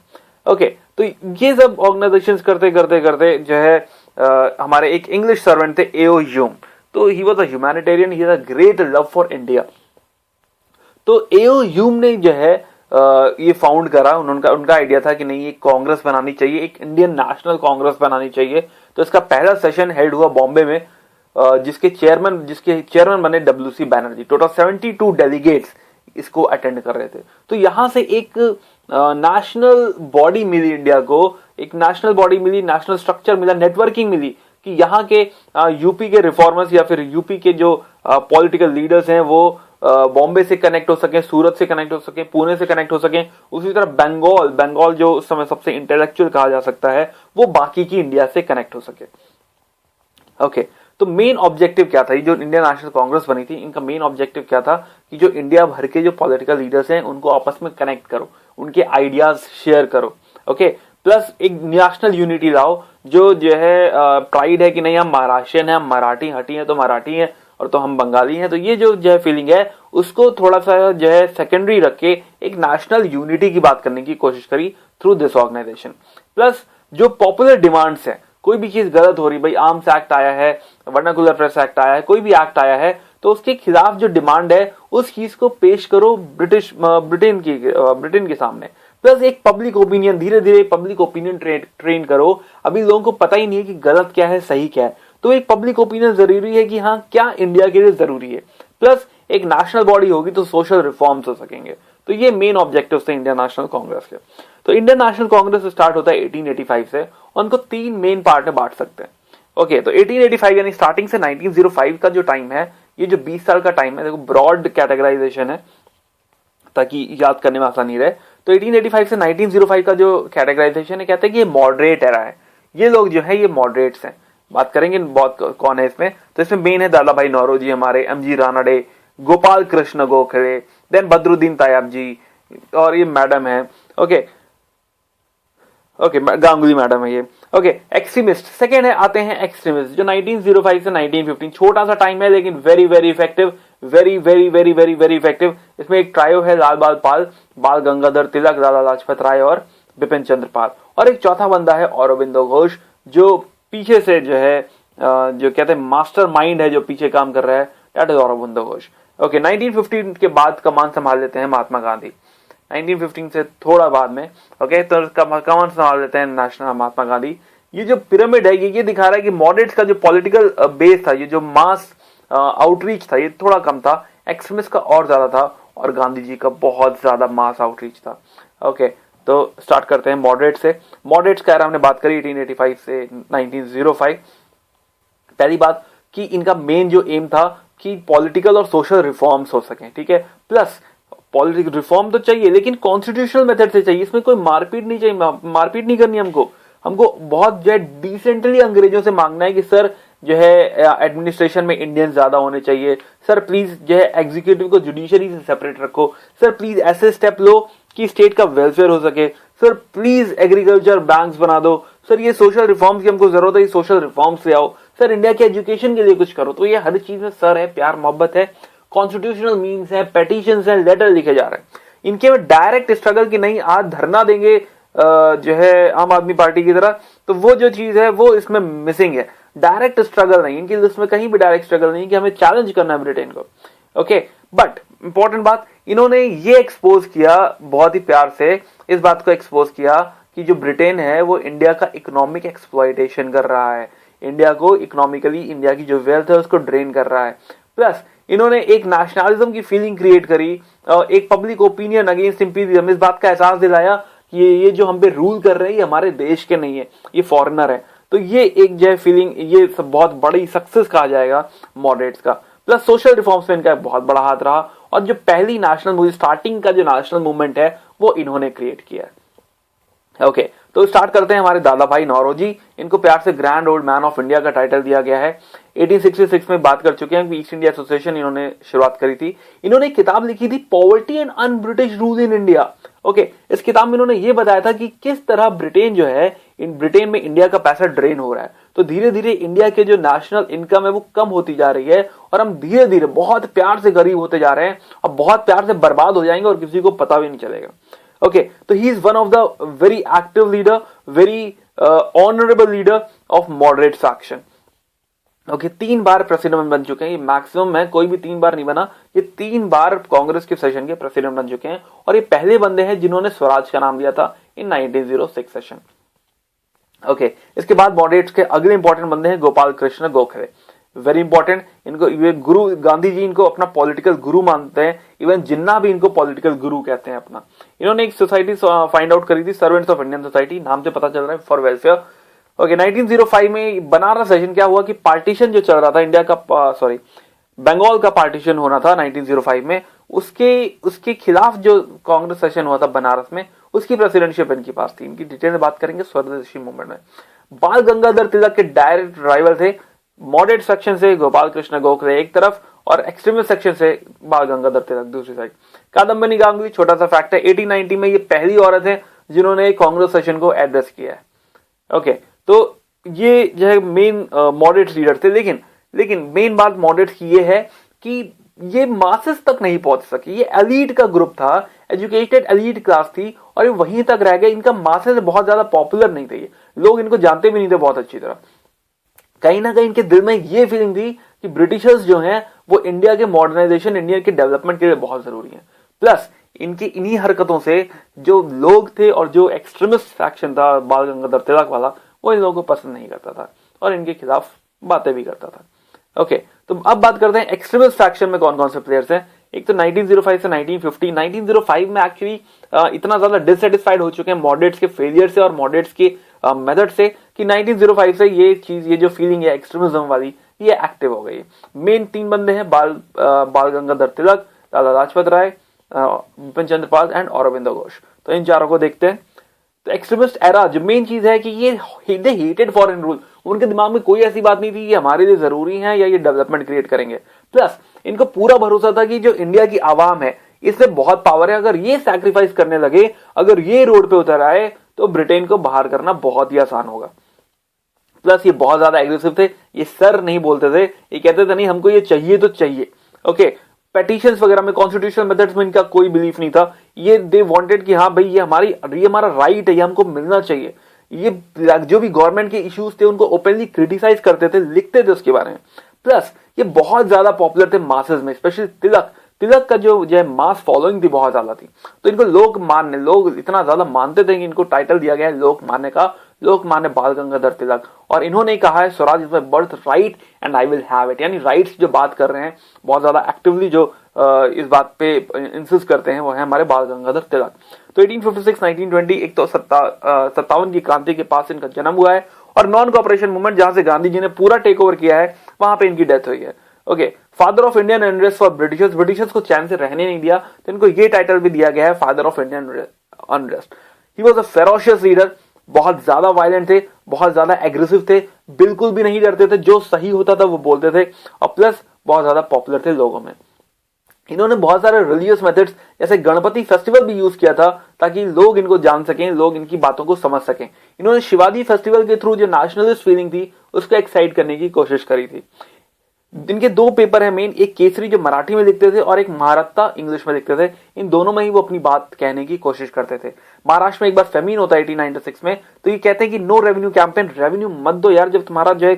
Speaker 1: ओके, तो ये सब ऑर्गेनाइजेशंस करते करते करते जो है हमारे एक इंग्लिश सर्वेंट थे एओ ह्यूम, तो he was a humanitarian, he had a great love for India. तो एओ ह्यूम ने जो है ये फाउंड करा, उनका आइडिया था कि नहीं एक कांग्रेस बनानी चाहिए, एक इंडियन नेशनल कांग्रेस बनानी चाहिए। तो इसका पहला सेशन हेल्ड हुआ बॉम्बे में, जिसके चेयरमैन बने डब्ल्यूसी बैनर्जी। टोटल 72 डेलीगेट्स इसको अटेंड कर रहे थे। तो यहां से एक नेशनल बॉडी मिली इंडिया को, एक नेशनल बॉडी मिली, नेशनल स्ट्रक्चर मिला, नेटवर्किंग मिली, कि यहाँ के यूपी के रिफॉर्मर्स या फिर यूपी के जो पॉलिटिकल लीडर्स हैं वो बॉम्बे से कनेक्ट हो सके, सूरत से कनेक्ट हो सके, पुणे से कनेक्ट हो सके। उसी तरह बंगाल जो उस समय सबसे इंटेलेक्चुअल कहा जा सकता है, वो बाकी की इंडिया से कनेक्ट हो सके। ओके, तो मेन ऑब्जेक्टिव क्या था, ये जो इंडियन नेशनल कांग्रेस बनी थी, इनका मेन ऑब्जेक्टिव क्या था कि जो इंडिया भर के जो पॉलिटिकल लीडर्स हैं उनको आपस में कनेक्ट करो, उनके आइडियाज शेयर करो। ओके, प्लस एक नेशनल यूनिटी लाओ, जो है प्राइड है कि नहीं हम महाराष्ट्रियन है, हम मराठी हटी है तो मराठी है, और तो हम बंगाली हैं। तो ये जो है फीलिंग है उसको थोड़ा सा जो है सेकेंडरी रख के एक नेशनल यूनिटी की बात करने की कोशिश करी थ्रू दिस ऑर्गेनाइजेशन। प्लस जो पॉपुलर डिमांड्स है, कोई भी चीज गलत हो रही, भाई आर्म्स एक्ट आया है, वर्नाकुलर प्रेस एक्ट आया है, कोई भी एक्ट आया है, तो उसके खिलाफ जो डिमांड है उस चीज को पेश करो ब्रिटेन के सामने। प्लस एक पब्लिक ओपिनियन, धीरे धीरे पब्लिक ओपिनियन ट्रेन करो। अभी लोगों को पता ही नहीं है कि गलत क्या है सही क्या है, तो एक पब्लिक ओपिनियन जरूरी है कि हाँ क्या इंडिया के लिए जरूरी है, प्लस एक नेशनल बॉडी होगी तो सोशल रिफॉर्म्स हो सकेंगे। तो ये मेन ऑब्जेक्टिव थे इंडियन नेशनल कांग्रेस के। तो इंडियन नेशनल कांग्रेस स्टार्ट होता है 1885 से, और उनको 3 मेन पार्ट में बांट सकते हैं। ओके, तो 1885 यानी स्टार्टिंग से 1905 का जो टाइम है, ये जो 20 साल का टाइम है, देखो ब्रॉड कैटेगराइजेशन है ताकि याद करने में आसानी रहे। तो 1885 से 1905 का जो कैटेगराइजेशन है, कहते हैं कि ये मॉडरेट एरा है। ये लोग जो है ये मॉडरेट्स हैं। बात करेंगे बहुत कौन है इसमें, तो इसमें मेन है दादा भाई नौरोजी हमारे, एमजी रानडे, गोपाल कृष्ण गोखले, देन बदरुद्दीन तायाब जी, और ये मैडम है ओके गांगुली मैडम है ये। ओके, एक्सट्रीमिस्ट सेकेंड है, आते हैं एक्सट्रीमिस्ट जो 1905 से 1915, छोटा सा टाइम है लेकिन very very effective, very very very very very effective. इसमें एक ट्रायो है लाल बाल पाल, बाल गंगाधर तिलक, लाला लाजपत राय और बिपिन चंद्र पाल, और एक चौथा बंदा है औरोबिंदो घोष, जो पीछे से जो है जो कहते हैं मास्टर माइंड है, जो पीछे काम कर रहा है, that is Aurobindo Ghosh. Okay, 1915 के बाद कमान संभाल लेते हैं महात्मा गांधी, 1915 से थोड़ा बाद में। ओके, तो कमान संभाल लेते हैं नेशनल महात्मा गांधी। ये जो पिरामिड है ये दिखा रहा है कि मॉडरेट्स का जो पॉलिटिकल बेस था, ये जो मास आउटरीच था, ये थोड़ा कम था, एक्सट्रीमिस्ट का और ज्यादा था, और गांधी जी का बहुत ज्यादा मास आउटरीच था। ओके, तो स्टार्ट करते हैं मॉडरेट से। मॉडरेट्स का हमने बात करी 1885 से 1905। पहली बात कि इनका मेन जो एम था कि पॉलिटिकल और सोशल रिफॉर्म्स हो सके, ठीक है, प्लस पॉलिटिकल रिफॉर्म तो चाहिए लेकिन कॉन्स्टिट्यूशनल मेथड से चाहिए, इसमें कोई मारपीट नहीं चाहिए, मारपीट नहीं करनी हमको बहुत जो है डिसेंटली अंग्रेजों से मांगना है कि सर जो है एडमिनिस्ट्रेशन में इंडियन ज्यादा होने चाहिए, सर प्लीज जो है एग्जीक्यूटिव को जुडिशरी से सेपरेट रखो, सर प्लीज ऐसे स्टेप लो कि स्टेट का वेलफेयर हो सके, सर प्लीज एग्रीकल्चर बैंक्स बना दो, सर ये सोशल रिफॉर्म्स की हमको जरूरत है, सोशल रिफॉर्म्स ले आओ, सर इंडिया के एजुकेशन के लिए कुछ करो। तो ये हर चीज में सर है, प्यार मोहब्बत है, कॉन्स्टिट्यूशनल मीन्स है, पेटिशंस है, लेटर लिखे जा रहे हैं। इनके में डायरेक्ट स्ट्रगल की नहीं, आज धरना देंगे जो है आम आदमी पार्टी की तरह, तो वो जो चीज है वो इसमें मिसिंग है। डायरेक्ट स्ट्रगल नहीं, इनकी लिस्ट में कहीं भी डायरेक्ट स्ट्रगल नहीं कि हमें चैलेंज करना है ब्रिटेन को। ओके, बट इंपॉर्टेंट बात, इन्होंने ये एक्सपोज किया बहुत ही प्यार से, इस बात को एक्सपोज किया कि जो ब्रिटेन है वो इंडिया का इकोनॉमिक एक्सप्लॉयटेशन कर रहा है, इंडिया को इकोनॉमिकली, इंडिया की जो वेल्थ है उसको ड्रेन कर रहा है। प्लस इन्होंने एक नेशनलिज्म की फीलिंग क्रिएट करी, एक पब्लिक ओपिनियन अगेंस्ट इंपीरियलिज्म, इस बात का एहसास दिलाया कि ये जो हम पे रूल कर रहे हैं ये हमारे देश के नहीं है, ये फॉरेनर है। तो ये एक जो है फीलिंग, ये सब बहुत बड़ी सक्सेस कहा जाएगा मॉडरेट्स का। प्लस सोशल रिफॉर्म्स में इनका बहुत बड़ा हाथ रहा, और जो पहली नेशनल मूवमेंट, स्टार्टिंग का जो नेशनल मूवमेंट है वो इन्होंने क्रिएट किया है। ओके, तो स्टार्ट करते हैं हमारे दादा भाई नौरोजी, इनको प्यार से grand old man of India का टाइटल दिया गया है। 1866 में बात कर चुके हैं कि ईस्ट इंडिया एसोसिएशन इन्होंने शुरुआत करी थी। इन्होंने एक किताब लिखी थी, poverty and un British rule in India. Okay, इस किताब में इन्होंने ये बताया था कि किस तरह ब्रिटेन जो है, इन ब्रिटेन में इंडिया का पैसा ड्रेन हो रहा है, तो धीरे धीरे इंडिया के जो नेशनल इनकम है वो कम होती जा रही है, और हम धीरे धीरे बहुत प्यार से गरीब होते जा रहे हैं, और बहुत प्यार से बर्बाद हो जाएंगे और किसी को पता भी नहीं चलेगा। ओके, तो he is one of the very active leader, very honourable leader of moderate faction. Okay, 3 बार प्रेसिडेंट बन चुके हैं, ये मैक्सिमम है, कोई भी 3 बार नहीं बना, ये 3 बार कांग्रेस के सेशन के प्रेसिडेंट बन चुके हैं, और ये पहले बंदे हैं जिन्होंने स्वराज का नाम दिया था इन 1906 सेशन। ओके, इसके बाद मॉडरेट्स के अगले इंपॉर्टेंट बंदे हैं गोपाल कृष्ण गोखले, वेरी इंपॉर्टेंट। इनको ये गुरु, गांधी जी इनको अपना पॉलिटिकल गुरु मानते हैं, इवन जिन्ना भी इनको पॉलिटिकल गुरु कहते हैं अपना। इन्होंने एक सोसाइटी फाइंड आउट करी थी, सर्वेंट्स ऑफ इंडियन सोसाइटी, नाम से पता चल रहा है, फॉर वेलफेयर। ओके, 1905 में बनारस सेशन क्या हुआ कि पार्टीशन जो चल रहा था इंडिया का, सॉरी बंगाल का पार्टीशन होना था 1905 में, उसके खिलाफ जो कांग्रेस सेशन हुआ था बनारस में, उसकी प्रेसिडेंटशिप इनके पास थी। इनकी डिटेल में बात करेंगे स्वदेशी मूवमेंट में। बाल गंगाधर तिलक के डायरेक्ट राइवल थे, मॉडरेट सेक्शन से गोपाल कृष्ण गोखले एक तरफ, और एक्सट्रीमिस्ट सेक्शन से बाल गंगाधर तिलक दूसरी साइड। कादम्बिनी गांगुली, छोटा सा फैक्ट है, 1890 में ये पहली औरत है जिन्होंने कांग्रेस सेशन को एड्रेस किया है। ओके, तो ये जो है मेन मॉडरेट लीडर थे, लेकिन मेन बात मॉडरेट की ये है कि ये मासेस तक नहीं पहुंच सकी, ये एलीट का ग्रुप था, एजुकेटेड एलीट क्लास थी, और ये वहीं तक रह गए, इनका मासेस बहुत ज्यादा पॉपुलर नहीं थे, लोग इनको जानते भी नहीं थे बहुत अच्छी तरह। कहीं ना कहीं इनके दिल में ये फीलिंग थी कि ब्रिटिशर्स जो हैं वो इंडिया के मॉडर्नाइजेशन, इंडिया के डेवलपमेंट के लिए बहुत जरूरी है। प्लस इनकी इन्हीं हरकतों से जो लोग थे और जो एक्सट्रीमिस्ट फैक्शन था बाल गंगाधर तिलक वाला, वो इन लोगों को पसंद नहीं करता था और इनके खिलाफ बातें भी करता था। ओके, तो अब बात करते हैं एक्सट्रीमिस्ट फैक्शन में कौन कौन से प्लेयर्स हैं। एक तो 1905 से 1950। 1905 में एक्चुअली इतना ज्यादा डिससेटिस्फाइड हो चुके हैं मॉडरेट्स के फेलियर से और मॉडरेट्स के मेथड से कि 1905 से ये जो फीलिंग है एक्सट्रीमिज्म वाली, ये एक्टिव हो गई। मेन 3 बंदे हैं, बाल गंगाधर तिलक, लाला लाजपत राय, बिपिन चंद्र पाल एंड अरविंदो घोष। तो इन चारों को देखते हैं। तो एक्सट्रीमिस्ट एरा जो मेन चीज है कि ये दे हेटेड फॉरेन रूल। उनके दिमाग में कोई ऐसी बात नहीं थी कि हमारे लिए जरूरी है या ये डेवलपमेंट क्रिएट करेंगे। प्लस इनको पूरा भरोसा था कि जो इंडिया की आवाम है इसमें बहुत पावर है, अगर ये सैक्रिफाइस करने लगे, अगर ये रोड पे उतर आए तो ब्रिटेन को बाहर करना बहुत ही आसान होगा। प्लस ये बहुत ज्यादा एग्रेसिव थे, ये सर नहीं बोलते थे, ये कहते थे नहीं हमको ये चाहिए तो चाहिए। ओके, पेटिशंस वगैरह में, कॉन्स्टिट्यूशनल मेथड्स में इनका कोई बिलीफ नहीं था। ये दे वांटेड कि हाँ भाई ये हमारा राइट है, ये हमको मिलना चाहिए। ये जो भी गवर्नमेंट के इश्यूज थे उनको ओपनली क्रिटिसाइज करते थे, लिखते थे उसके बारे में। प्लस ये बहुत ज्यादा पॉपुलर थे मासेस में, स्पेशली तिलक का जो है मास फॉलोइंग थी बहुत ज्यादा थी। तो इनको लोग इतना ज्यादा मानते थे कि इनको टाइटल दिया गया है लोकमान्य का, लोकमान्य बाल गंगाधर तिलक। और इन्होंने कहा है Swaraj is my birth right and I will have it. यानी राइट्स जो बात कर रहे हैं बहुत ज्यादा एक्टिवली, जो इस बात पे इंसिस्ट करते हैं, वो है हमारे बाल गंगाधर तिलक। तो 1856 1920 एक तो 57 की क्रांति के पास इनका जन्म हुआ है। और नॉन कोऑपरेशन मूवमेंट जहां से गांधी जी ने पूरा टेक ओवर किया है वहां पे इनकी डेथ हुई है। Okay, father of Indian unrest for Britishers को चैन से रहने नहीं दिया, तो इनको ये टाइटल भी दिया गया है father of Indian unrest. He was a ferocious leader, बहुत ज्यादा वायलेंट थे, बहुत ज्यादा एग्रेसिव थे, बिल्कुल भी नहीं डरते थे, जो सही होता था वो बोलते थे, और प्लस बहुत ज्यादा पॉपुलर थे लोगों में। इन्होंने बहुत सारे रिलीजियस मेथड्स जैसे गणपति फेस्टिवल भी यूज किया था ताकि लोग इनको जान सकें, लोग इनकी बातों को समझ सकें। इन्होंने शिवाजी फेस्टिवल के थ्रू जो नेशनलिस्ट फीलिंग थी उसको एक्साइट करने की कोशिश करी थी। इनके 2 पेपर है मेन, एक केसरी जो मराठी में लिखते थे और एक महारत्ता इंग्लिश में लिखते थे। इन दोनों में ही वो अपनी बात कहने की कोशिश करते थे। महाराष्ट्र में एक बार फेमीन होता है 1896 में, तो ये कहते हैं कि नो रेवेन्यू कैंपेन, रेवेन्यू मत दो यार, जब तुम्हारा जो है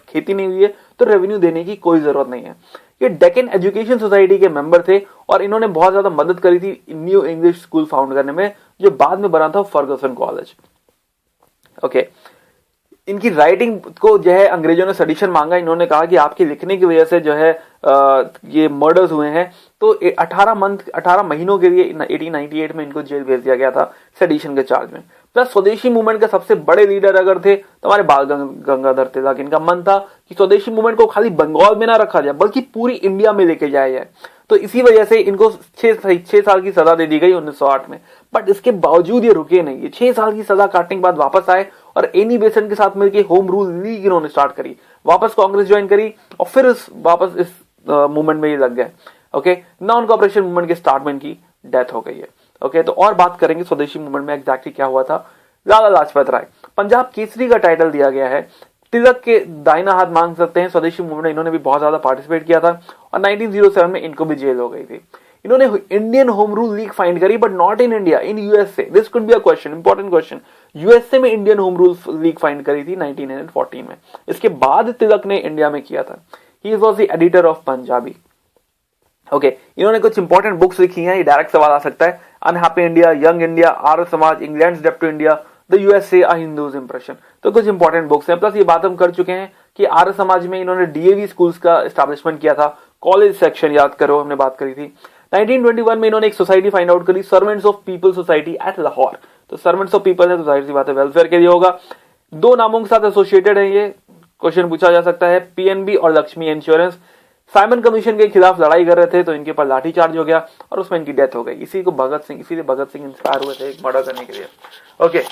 Speaker 1: खेती नहीं हुई है तो रेवेन्यू देने की कोई जरूरत नहीं है। ये डेक्कन एजुकेशन सोसाइटी के मेंबर थे और इन्होंने बहुत ज्यादा मदद करी थी न्यू इंग्लिश स्कूल फाउंड करने में, जो बाद में बना था फर्गसन कॉलेज। ओके, इनकी राइटिंग को जो है अंग्रेजों ने सडिशन मांगा। इन्होंने कहा कि आपके लिखने की वजह से जो है ये मर्डर्स हुए हैं, तो 18 महीनों के लिए 1898 में इनको जेल भेज दिया गया था सेडिशन के चार्ज में। प्लस स्वदेशी मूवमेंट के सबसे बड़े लीडर अगर थे तो हमारे बाल गंगाधर तिलक। इनका मन था कि स्वदेशी मूवमेंट को खाली बंगाल में ना रखा जाए बल्कि पूरी इंडिया में लेके जाया जाए। तो इसी वजह से इनको 6 साल की सजा दे दी गई 1908 में। बट इसके बावजूद ये रुके नहीं, ये 6 साल की सजा काटने के बाद वापस आए और एनी बेसेंट के साथ मिलकर होम रूल लीग इन्होंने स्टार्ट करी, वापस कांग्रेस ज्वाइन करी और फिर वापस इस मूवमेंट में ये लग गए। ओके, नॉन कोऑपरेशन मूवमेंट के स्टार्ट में इनकी डेथ हो गई है। ओके, तो और बात करेंगे स्वदेशी मूवमेंट में एग्जैक्टली क्या हुआ था। लाला लाजपत राय, पंजाब केसरी का टाइटल दिया गया है, तिलक के दाहिना हाथ मांग सकते हैं। स्वदेशी मूवमेंट इन्होंने भी बहुत ज्यादा पार्टिसिपेट किया था और 1907 में इनको भी जेल हो गई थी। इन्होंने Indian home rule league find करी but not in India, in USA. This could be a question, important question. USA में Indian home rule league find करी थी 1914 में। इसके बाद तिलक ने इंडिया में किया था। He was the editor of Punjabi. Okay, इन्होंने कुछ इंपॉर्टेंट बुक्स लिखी हैं, ये डायरेक्ट सवाल आ सकता है। Unhappy India, young India, Arya Samaj, England डेप्ट to India, the USA a Hindu's impression. तो कुछ इंपॉर्टेंट बुक्स हैं। प्लस ये बात हम कर चुके हैं कि आर्य समाज में इन्होंने डीएवी स्कूल्स का एस्टैब्लिशमेंट किया था, कॉलेज सेक्शन याद करो, हमने बात करी थी। 1921 में इन्होंने एक सोसाइटी फाइंड आउट करी, servants of people society at Lahore. तो सर्वेंट्स ऑफ पीपल है तो जाहिर सी बात है वेलफेयर के लिए होगा। 2 नामों के साथ एसोसिएटेड है, ये क्वेश्चन पूछा जा सकता है, पीएनबी और लक्ष्मी इंश्योरेंस। साइमन कमीशन के खिलाफ लड़ाई कर रहे थे तो इनके पर लाठीचार्ज हो गया और उसमें इनकी डेथ हो गई। इसीलिए भगत सिंह इंस्पायर हुए थे मर्डर करने के लिए। ओके,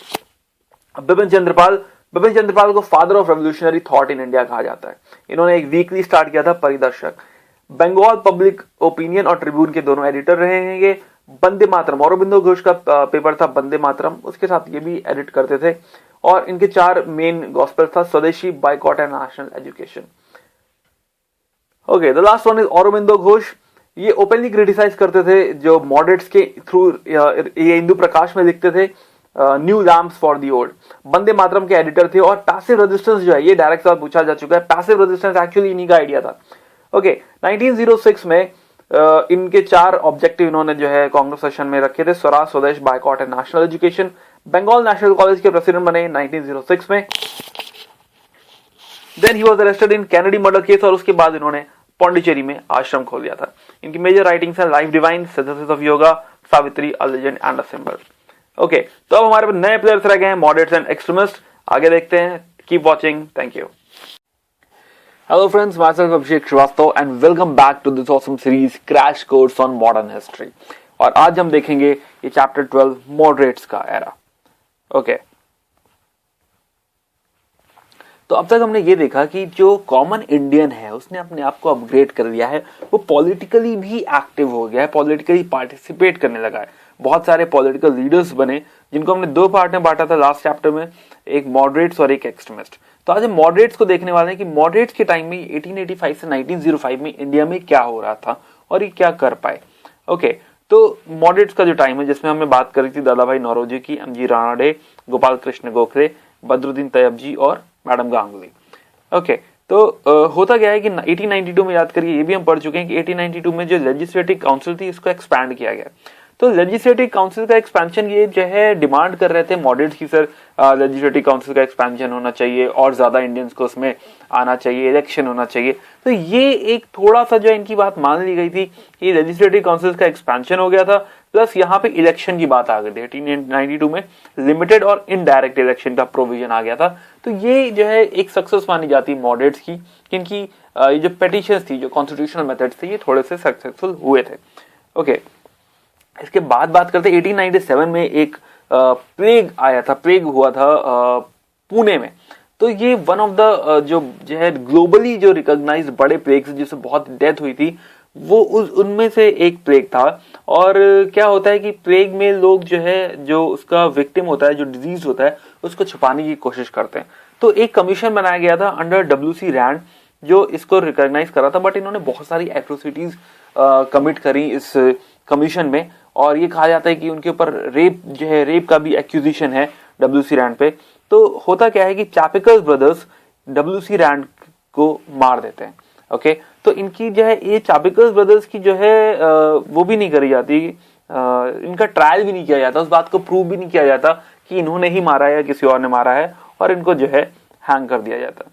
Speaker 1: बिपिन चंद्रपाल को father of revolutionary thought in India कहा जाता है। इन्होंने एक वीकली स्टार्ट किया था, परिदर्शक। बंगाल पब्लिक ओपिनियन और ट्रिब्यून के दोनों एडिटर रहे हैं ये। वंदे मातरम, अरबिंदो घोष का पेपर था वंदे मातरम, उसके साथ ये भी एडिट करते थे। और इनके 4 मेन गॉस्पेल था, स्वदेशी, boycott and national education. Okay, the last one is Aurobindo Ghosh. ये ओपनली क्रिटिसाइज करते थे जो मॉडरेट्स के थ्रू, ये हिंदू प्रकाश में लिखते थे new lamps for the old. Vande Mataram के एडिटर थे। और पैसिव रेजिस्टेंस जो है, ये डायरेक्ट सवाल पूछा जा चुका है, पैसिव रेजिस्टेंस एक्चुअली इन्हीं का आइडिया था। ओके, 1906 में इनके 4 ऑब्जेक्टिव इन्होंने जो है कांग्रेस सेशन में रखे थे, swaraj, swadesh, boycott and national education. Bengal national college के प्रेसिडेंट बने 1906 में। Then he was arrested in Kennedy murder case, और उसके बाद इन्होंने पौंडीचेरी में आश्रम खोल दिया था। इनकी मेजर राइटिंग्स है life divine, synthesis of yoga, Savitri, a legend and a symbol. Okay, तो अब हमारे पास नए प्लेयर्स रह गए हैं, मॉडरेट्स एंड एक्सट्रीमिस्ट। आगे देखते हैं, keep watching, thank you. Hello friends, myself Abhishek Srivastava and welcome back to this awesome series Crash Course on Modern History। और आज हम देखेंगे ये चैप्टर 12 मॉडरेट्स का एरा। ओके, तो अब तक हमने ये देखा कि जो कॉमन इंडियन है उसने अपने आप को अपग्रेड कर लिया है, वो पॉलिटिकली भी एक्टिव हो गया है, पॉलिटिकली पार्टिसिपेट करने लगा है। बहुत सारे पॉलिटिकल लीडर्स बने जिनको हमने दो पार्ट में बांटा था लास्ट चैप्टर में, एक मॉडरेट्स और एक एक्सट्रीमिस्ट। तो आज हम मॉडरेट्स को देखने वाले हैं कि मॉडरेट्स के टाइम में 1885 से 1905 में इंडिया में क्या हो रहा था और ये क्या कर पाए। ओके, तो मॉडरेट्स का जो टाइम है जिसमें हमने बात करी थी दादा भाई नौरोजी की, एमजी रानडे, गोपाल कृष्ण गोखले, बदरुद्दीन तैयब जी और मैडम गांगुली। ओके, तो होता क्या है कि 1892 में, याद करिए ये भी हम पढ़ चुके हैं कि 1892 में जो लेजिस्लेटिव काउंसिल थी इसको एक्सपैंड किया गया। तो लेजिस्लेटिव काउंसिल का एक्सपेंशन ये जो है डिमांड कर रहे थे मॉडरेट्स की, सर लेजिस्लेटिव काउंसिल का एक्सपेंशन होना चाहिए और ज्यादा इंडियंस को उसमें आना चाहिए, इलेक्शन होना चाहिए। तो ये एक थोड़ा सा जो इनकी बात मान ली गई थी कि लेजिस्लेटिव काउंसिल का एक्सपेंशन हो गया था, प्लस यहाँ पे इलेक्शन की बात आ गई थी। 1892 में लिमिटेड और इनडायरेक्ट इलेक्शन का प्रोविजन आ गया था। तो ये जो है एक सक्सेस मानी जाती है मॉडरेट्स की, इनकी ये जो पेटिशन थी, जो कॉन्स्टिट्यूशनल मेथड्स थे, ये थोड़े से सक्सेसफुल हुए थे। ओके, इसके बाद बात करते हैं 1897 में एक प्लेग आया था, प्लेग हुआ था पुणे में। तो ये वन ऑफ द जो है ग्लोबली जो रिकॉग्नाइज्ड बड़े प्लेग्स जिससे बहुत डेथ हुई थी, वो उनमें से एक प्लेग था। और क्या होता है कि प्लेग में लोग जो है, जो उसका विक्टिम होता है, जो डिजीज होता है, उसको छुपाने की कोशिश करते हैं। तो एक कमीशन बनाया गया था अंडर WC रैंड जो इसको रिकॉग्नाइज करा था, बट इन्होंने बहुत सारी एट्रोसिटीज कमिट करी इस कमीशन में, और ये कहा जाता है कि उनके ऊपर रेप जो है, रेप का भी एक्यूजिशन है WC रैंड पे। तो होता क्या है कि चापिकल ब्रदर्स WC रैंड को मार देते हैं। ओके, तो इनकी जो है ये चापिकल ब्रदर्स की जो है वो भी नहीं करी जाती, इनका ट्रायल भी नहीं किया जाता, उस बात को प्रूव भी नहीं किया जाता कि इन्होंने ही मारा है या किसी और ने मारा है, और इनको जो है हैंग कर दिया जाता।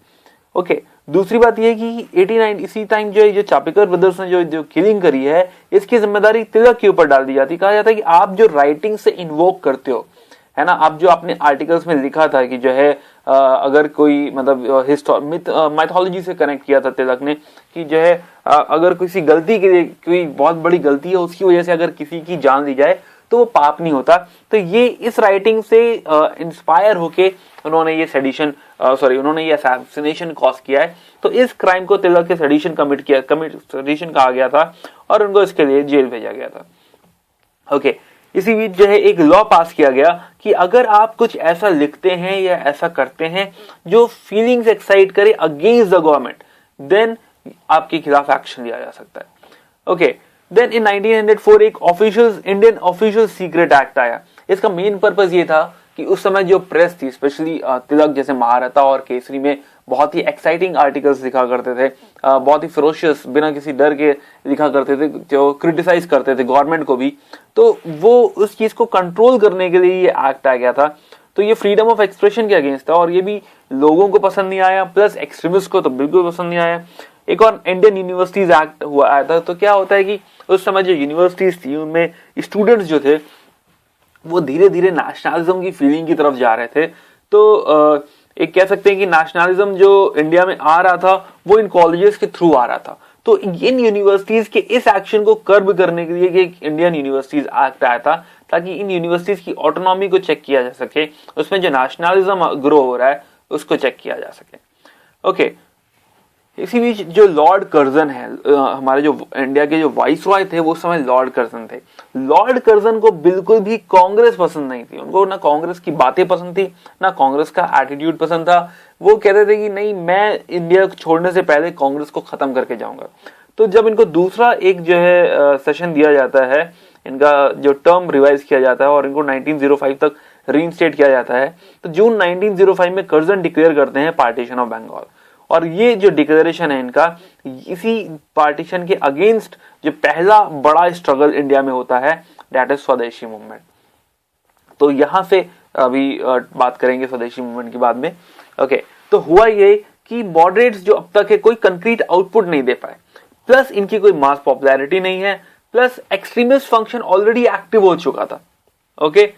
Speaker 1: ओके, दूसरी बात यह कि 89 इसी टाइम जो चापिकर ब्रदर्स ने जो किलिंग करी है, इसकी जिम्मेदारी तिलक के ऊपर डाल दी जाती। कहा जाता है कि आप जो राइटिंग से इन्वोक करते हो, है ना, आप जो अपने आर्टिकल्स में लिखा था कि जो है अगर कोई मतलब माइथोलॉजी से कनेक्ट किया था तिलक ने कि जो है अगर किसी गलती के लिए, कोई बहुत बड़ी गलती है उसकी वजह से अगर किसी की जान ली जाए तो वो पाप नहीं होता। तो ये इस राइटिंग से इंस्पायर होके उन्होंने ये सेडिशन उन्होंने ये असैसिनेशन कॉज किया है। तो इस क्राइम को तिलक के सेडिशन सेडिशन कहा गया था और उनको इसके लिए जेल भेजा गया था। ओके, इसी बीच जो है एक लॉ पास किया गया कि अगर आप कुछ ऐसा लिखते हैं या ऐसा करते हैं जो फीलिंग्स एक्साइट करे अगेंस्ट द गवर्नमेंट, देन आपके खिलाफ एक्शन लिया जा सकता है। ओके, देन इन 1904 एक इंडियन ऑफिशियल सीक्रेट एक्ट आया। इसका मेन पर्पस ये था कि उस समय जो प्रेस थी, स्पेशली तिलक जैसे महारथा और केसरी में बहुत ही एक्साइटिंग आर्टिकल्स लिखा करते थे, बहुत ही फेरोशियस, बिना किसी डर के लिखा करते थे, जो क्रिटिसाइज करते थे गवर्नमेंट को भी। तो वो उस चीज को कंट्रोल करने के लिए ये एक्ट आ गया था। तो ये फ्रीडम ऑफ एक्सप्रेशन के अगेंस्ट था और ये भी लोगों को पसंद नहीं आया, प्लस एक्सट्रीमिस्ट को तो बिल्कुल पसंद नहीं आया। एक और इंडियन यूनिवर्सिटीज एक्ट हुआ आया था। तो क्या होता है कि उस समय जो यूनिवर्सिटीज थी उनमें स्टूडेंट्स जो थे वो धीरे धीरे नेशनलिज्म की फीलिंग की तरफ जा रहे थे। तो एक कह सकते हैं कि नेशनलिज्म जो इंडिया में आ रहा था वो इन कॉलेजेस के थ्रू आ रहा था। तो इन यूनिवर्सिटीज के इस एक्शन को कर्ब करने के लिए एक इंडियन यूनिवर्सिटीज एक्ट आया था, ताकि इन यूनिवर्सिटीज की ऑटोनॉमी को चेक किया जा सके, उसमें जो नेशनलिज्म ग्रो हो रहा है उसको चेक किया जा सके। ओके, इसी बीच जो लॉर्ड कर्जन है, हमारे जो इंडिया के जो वाइसरॉय थे वो उस समय लॉर्ड कर्जन थे। लॉर्ड कर्जन को बिल्कुल भी कांग्रेस पसंद नहीं थी, उनको ना कांग्रेस की बातें पसंद थी ना कांग्रेस का एटीट्यूड पसंद था। वो कहते थे कि नहीं, मैं इंडिया छोड़ने से पहले कांग्रेस को खत्म करके जाऊंगा। तो जब इनको दूसरा एक जो है सेशन दिया जाता है, इनका जो टर्म रिवाइज किया जाता है और इनको 1905 तक रीइंस्टेट किया जाता है, तो जून 1905 में कर्जन डिक्लेयर करते हैं पार्टीशन ऑफ बंगाल। और ये जो डिक्लेरेशन है इनका, इसी पार्टीशन के अगेंस्ट जो पहला बड़ा स्ट्रगल इंडिया में होता है, दैट इज स्वदेशी मूवमेंट। तो यहां से अभी बात करेंगे स्वदेशी मूवमेंट की बाद में। ओके, तो हुआ ये कि मॉडरेट्स जो अब तक है कोई कंक्रीट आउटपुट नहीं दे पाए, प्लस इनकी कोई मास पॉपुलैरिटी नहीं है, plus extremist function already active हो चुका था। ओके,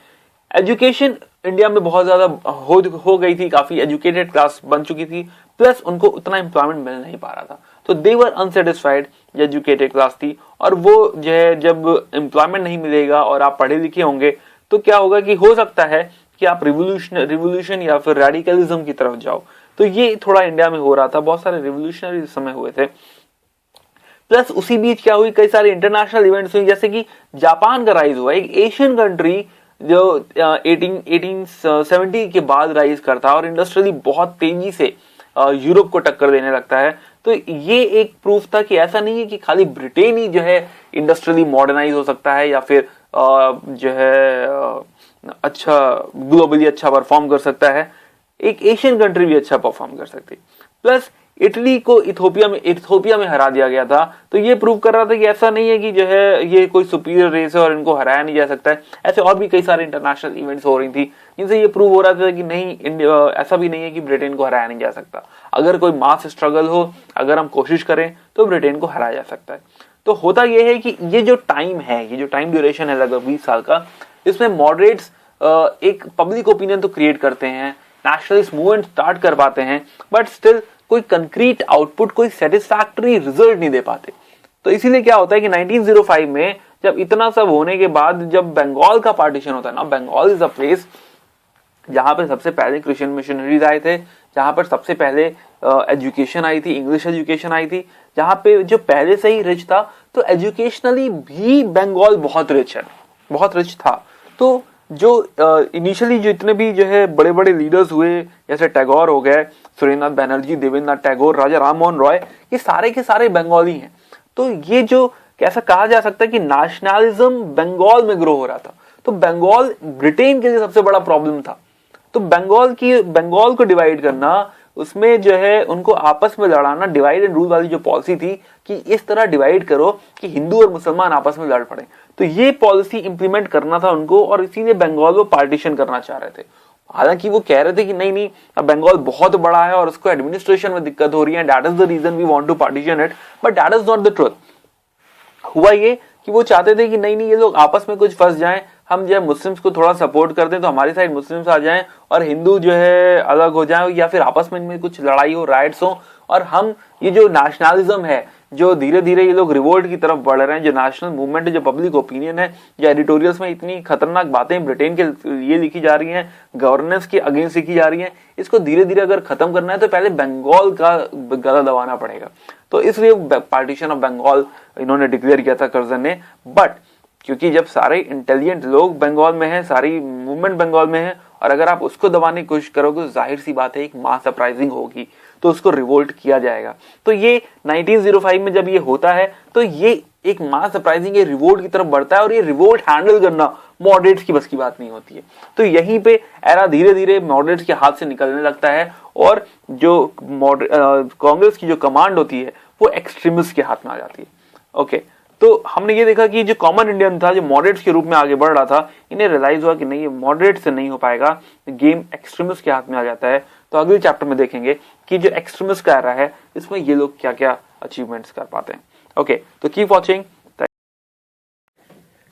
Speaker 1: एजुकेशन इंडिया में बहुत ज्यादा हो गई थी, काफी एजुकेटेड क्लास बन चुकी थी, प्लस उनको उतना एम्प्लॉयमेंट मिल नहीं पा रहा था, तो दे वर अनसेटिस्फाइड जो एजुकेटेड क्लास थी। और वो जो है जब एम्प्लॉयमेंट नहीं मिलेगा और आप पढ़े लिखे होंगे तो क्या होगा कि हो सकता है कि आप रिवोल्यूशन या फिर रेडिकलिज्म की तरफ जाओ। तो ये थोड़ा इंडिया में हो रहा था, बहुत सारे रिवोल्यूशनरी इस समय हुए थे। प्लस उसी बीच क्या हुई, कई सारे इंटरनेशनल इवेंट्स हुई, जैसे कि जापान का राइज हुआ, एक एशियन कंट्री जो 1870 के बाद राइज करता है और इंडस्ट्रियली बहुत तेजी से यूरोप को टक्कर देने लगता है। तो ये एक प्रूफ था कि ऐसा नहीं है कि खाली ब्रिटेन ही जो है इंडस्ट्रियली मॉडर्नाइज हो सकता है या फिर जो है अच्छा ग्लोबली अच्छा परफॉर्म कर सकता है, एक एशियन कंट्री भी अच्छा परफॉर्म कर सकती है। प्लस इटली को इथोपिया में हरा दिया गया था, तो ये प्रूव कर रहा था कि ऐसा नहीं है कि जो है ये कोई सुपीरियर रेस है और इनको हराया नहीं जा सकता है। ऐसे और भी कई सारे इंटरनेशनल इवेंट्स हो रही थी जिनसे ये प्रूव हो रहा था कि नहीं, ऐसा भी नहीं है कि ब्रिटेन को हराया नहीं जा सकता। अगर कोई मास स्ट्रगल हो, अगर हम कोशिश करें तो ब्रिटेन को हराया जा सकता है। तो होता यह है कि ये जो टाइम है, ये जो टाइम ड्यूरेशन है लगभग 20 साल का, इसमें मॉडरेट्स एक पब्लिक ओपिनियन तो क्रिएट करते हैं, नेशनलिस्ट मूवमेंट स्टार्ट कर पाते हैं, बट स्टिल कोई कंक्रीट आउटपुट, कोई सेटिस्फैक्टरी रिजल्ट नहीं दे पाते। तो इसीलिए क्या होता है कि 1905 में जब इतना सब होने के बाद जब बंगाल का पार्टीशन होता है ना, बंगाल इज अ प्लेस जहां पे सबसे पहले क्रिश्चियन मिशनरीज आए थे, जहां पर सबसे पहले एजुकेशन आई थी, इंग्लिश एजुकेशन आई थी, जहां पे जो पहले से ही रिच था, तो एजुकेशनली भी बंगाल बहुत रिच है, बहुत रिच था। तो जो इनिशियली जो इतने भी जो है बड़े बड़े लीडर्स हुए, जैसे टैगोर हो गए, सुरेंद्रनाथ बैनर्जी, देवेंद्रनाथ टैगोर, राजा राम मोहन रॉय, ये सारे के सारे बंगाली हैं। तो ये जो कैसा कहा जा सकता है कि नेशनलिज्म बंगाल में ग्रो हो रहा था। तो बंगाल ब्रिटेन के लिए सबसे बड़ा प्रॉब्लम था। तो बंगाल को डिवाइड करना, उसमें जो है उनको आपस में लड़ाना, डिवाइड एंड रूल वाली जो पॉलिसी थी कि इस तरह डिवाइड करो कि हिंदू और मुसलमान आपस में लड़ पड़े, तो ये पॉलिसी इंप्लीमेंट करना था उनको, और इसीलिए बंगाल वो पार्टीशन करना चाह रहे थे। हालांकि वो कह रहे थे कि नहीं, अब बंगाल बहुत बड़ा है और उसको एडमिनिस्ट्रेशन में दिक्कत हो रही है, that is the reason we want to partition it, but that is not the truth. हुआ ये कि वो चाहते थे कि नहीं, ये लोग आपस में कुछ फंस जाएं, हम जो है मुस्लिम्स को थोड़ा सपोर्ट कर दें तो हमारी साइड मुस्लिम्स आ जाएं और हिंदू जो है अलग हो जाएं, या फिर आपस में इनमें कुछ लड़ाई हो, राइट्स हो, और हम ये जो नेशनलिज्म है, जो धीरे धीरे ये लोग रिवोल्ट की तरफ बढ़ रहे हैं, जो नेशनल मूवमेंट है, जो पब्लिक ओपिनियन है, जो एडिटोरियल्स में इतनी खतरनाक बातें ब्रिटेन के ये लिखी जा रही हैं, गवर्नेंस के अगेंस्ट लिखी जा रही हैं, इसको धीरे धीरे अगर खत्म करना है तो पहले बंगाल का गला दबाना पड़ेगा। तो इसलिए पार्टीशन ऑफ बंगाल इन्होंने डिक्लेयर किया था कर्जन ने। बट क्योंकि जब सारे इंटेलिजेंट लोग बंगाल में हैं, सारी मूवमेंट बंगाल में है, और अगर आप उसको दबाने की कोशिश करोगे तो जाहिर सी बात है एक मास अपराइजिंग होगी, तो उसको रिवोल्ट किया जाएगा। तो ये 1905 में जब ये होता है तो ये एक मास अपराइजिंग, ये रिवोल्ट की तरफ बढ़ता है, और ये रिवोल्ट हैंडल करना मॉडरेट्स की बस की बात नहीं होती है। तो यहीं पे एरा धीरे धीरे मॉडरेट्स के हाथ से निकलने लगता है, और जो कांग्रेस की जो कमांड होती है वो एक्सट्रीमिस्ट के हाथ में आ जाती है। ओके, तो हमने ये देखा कि जो कॉमन इंडियन था, जो मॉडरेट्स के रूप में आगे बढ़ रहा था, इन्हें रियलाइज हुआ कि नहीं, ये मॉडरेट से नहीं हो पाएगा, गेम एक्सट्रीमिस्ट के हाथ में आ जाता है। तो अगले चैप्टर में देखेंगे कि जो एक्सट्रीमिस्ट का एरा है इसमें ये लोग क्या क्या अचीवमेंट्स कर पाते हैं। ओके, तो keep watching.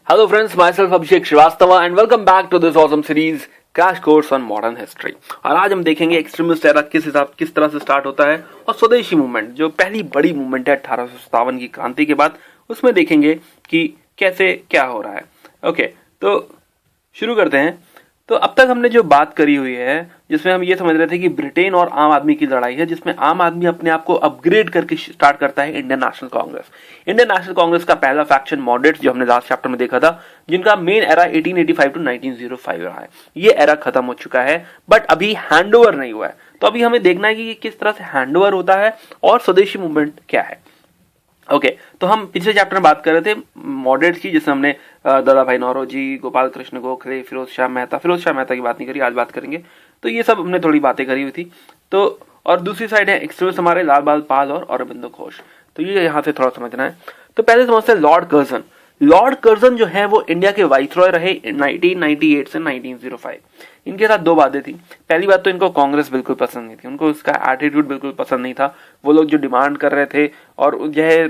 Speaker 1: Hello friends, myself Abhishek Srivastava and welcome back to this awesome series crash course on modern history. और आज हम देखेंगे एक्सट्रीमिस्ट एरा किस तरह से स्टार्ट होता है, और स्वदेशी मूवमेंट जो पहली बड़ी मूवमेंट है 1857 की क्रांति के बाद, उसमें देखेंगे कि कैसे क्या हो रहा है। ओके, तो शुरू करते हैं। तो अब तक हमने जो बात करी हुई है, जिसमें हम ये समझ रहे थे कि ब्रिटेन और आम आदमी की लड़ाई है, जिसमें आम आदमी अपने आप को अपग्रेड करके स्टार्ट करता है Indian national Congress. Indian national Congress का पहला फैक्शन मॉडरेट्स, जो हमने लास्ट चैप्टर में देखा था, जिनका मेन एरा 1885 टू 1905 रहा है, ये एरा खत्म हो चुका है, बट अभी हैंडओवर नहीं हुआ है। तो अभी हमें देखना है कि किस तरह से हैंडओवर होता है और स्वदेशी मूवमेंट क्या है। ओके, तो हम पिछले चैप्टर में बात कर रहे थे मॉडरेट्स की, जिसमें हमने दादा भाई नौरोजी, गोपाल कृष्ण गोखले, फिरोज शाह मेहता की बात नहीं करी, आज बात करेंगे। तो ये सब हमने थोड़ी बातें करी हुई थी। तो और दूसरी साइड है एक्सट्रीमिस्ट हमारे लाल बाल पाल और अरबिंदो घोष। तो ये यहाँ से थोड़ा समझना है। तो पहले समझते हैं लॉर्ड कर्जन। लॉर्ड कर्जन जो है वो इंडिया के वाइसरॉय रहे 1998 से 1905। इनके साथ दो बातें थी। पहली बात तो इनको कांग्रेस बिल्कुल पसंद नहीं थी, उनको इसका एटीट्यूड बिल्कुल पसंद नहीं था। वो लोग जो डिमांड कर रहे थे और यह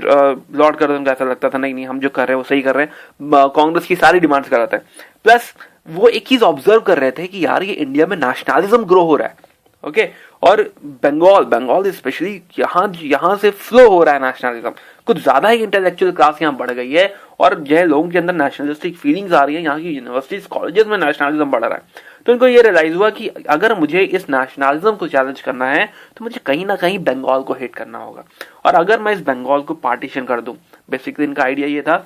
Speaker 1: लॉर्ड कर्जन को ऐसा लगता था नहीं हम जो कर रहे हैं वो सही कर रहे हैं, कांग्रेस की सारी डिमांड्स कर रहा था। प्लस वो एक चीज ऑब्जर्व कर रहे थे कि यार ये इंडिया में नेशनलिज्म ग्रो हो रहा है, ओके और बंगाल स्पेशली यहाँ से फ्लो हो रहा है नेशनलिज्म, कुछ ज्यादा ही इंटेलेक्चुअल क्लास यहाँ बढ़ गई है और यह लोगों के अंदर नेशनलिस्टिक फीलिंग्स आ रही है, यहाँ की यूनिवर्सिटीज कॉलेजेस में नेशनलिज्म बढ़ रहा है। तो इनको ये रियलाइज हुआ कि अगर मुझे इस नेशनलिज्म को चैलेंज करना है तो मुझे कहीं ना कहीं बंगाल को हिट करना होगा, और अगर मैं इस बंगाल को पार्टीशन कर दूं, बेसिकली इनका आइडिया ये था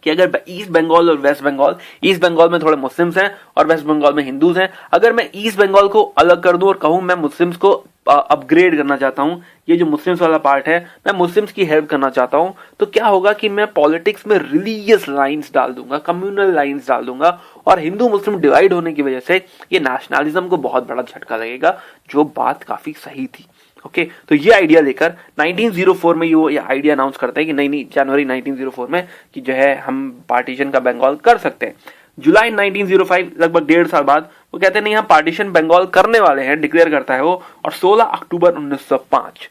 Speaker 1: कि अगर ईस्ट बंगाल और वेस्ट बंगाल, ईस्ट बंगाल में थोड़े मुस्लिम्स हैं और वेस्ट बंगाल में हिंदूज हैं, अगर मैं ईस्ट बंगाल को अलग कर दूं और कहूं मैं मुस्लिम्स को अपग्रेड करना चाहता हूं, ये जो मुस्लिम्स वाला पार्ट है मैं मुस्लिम्स की हेल्प करना चाहता हूं, तो क्या होगा कि मैं पॉलिटिक्स में रिलीजियस लाइंस डाल दूंगा, कम्युनल लाइंस डाल दूंगा, और हिंदू मुस्लिम डिवाइड होने की वजह से ये नेशनलिज्म को बहुत बड़ा झटका लगेगा, जो बात काफी सही थी। ओके तो ये आइडिया लेकर 1904 में ये आइडिया अनाउंस करते हैं कि नहीं जनवरी 1904 में कि जो है हम पार्टीशन का बंगाल कर सकते हैं। जुलाई 1905 लगभग 1.5 साल बाद वो कहते हैं नहीं हम पार्टीशन बंगाल करने वाले हैं, डिक्लेयर करता है वो, और 16 अक्टूबर 1905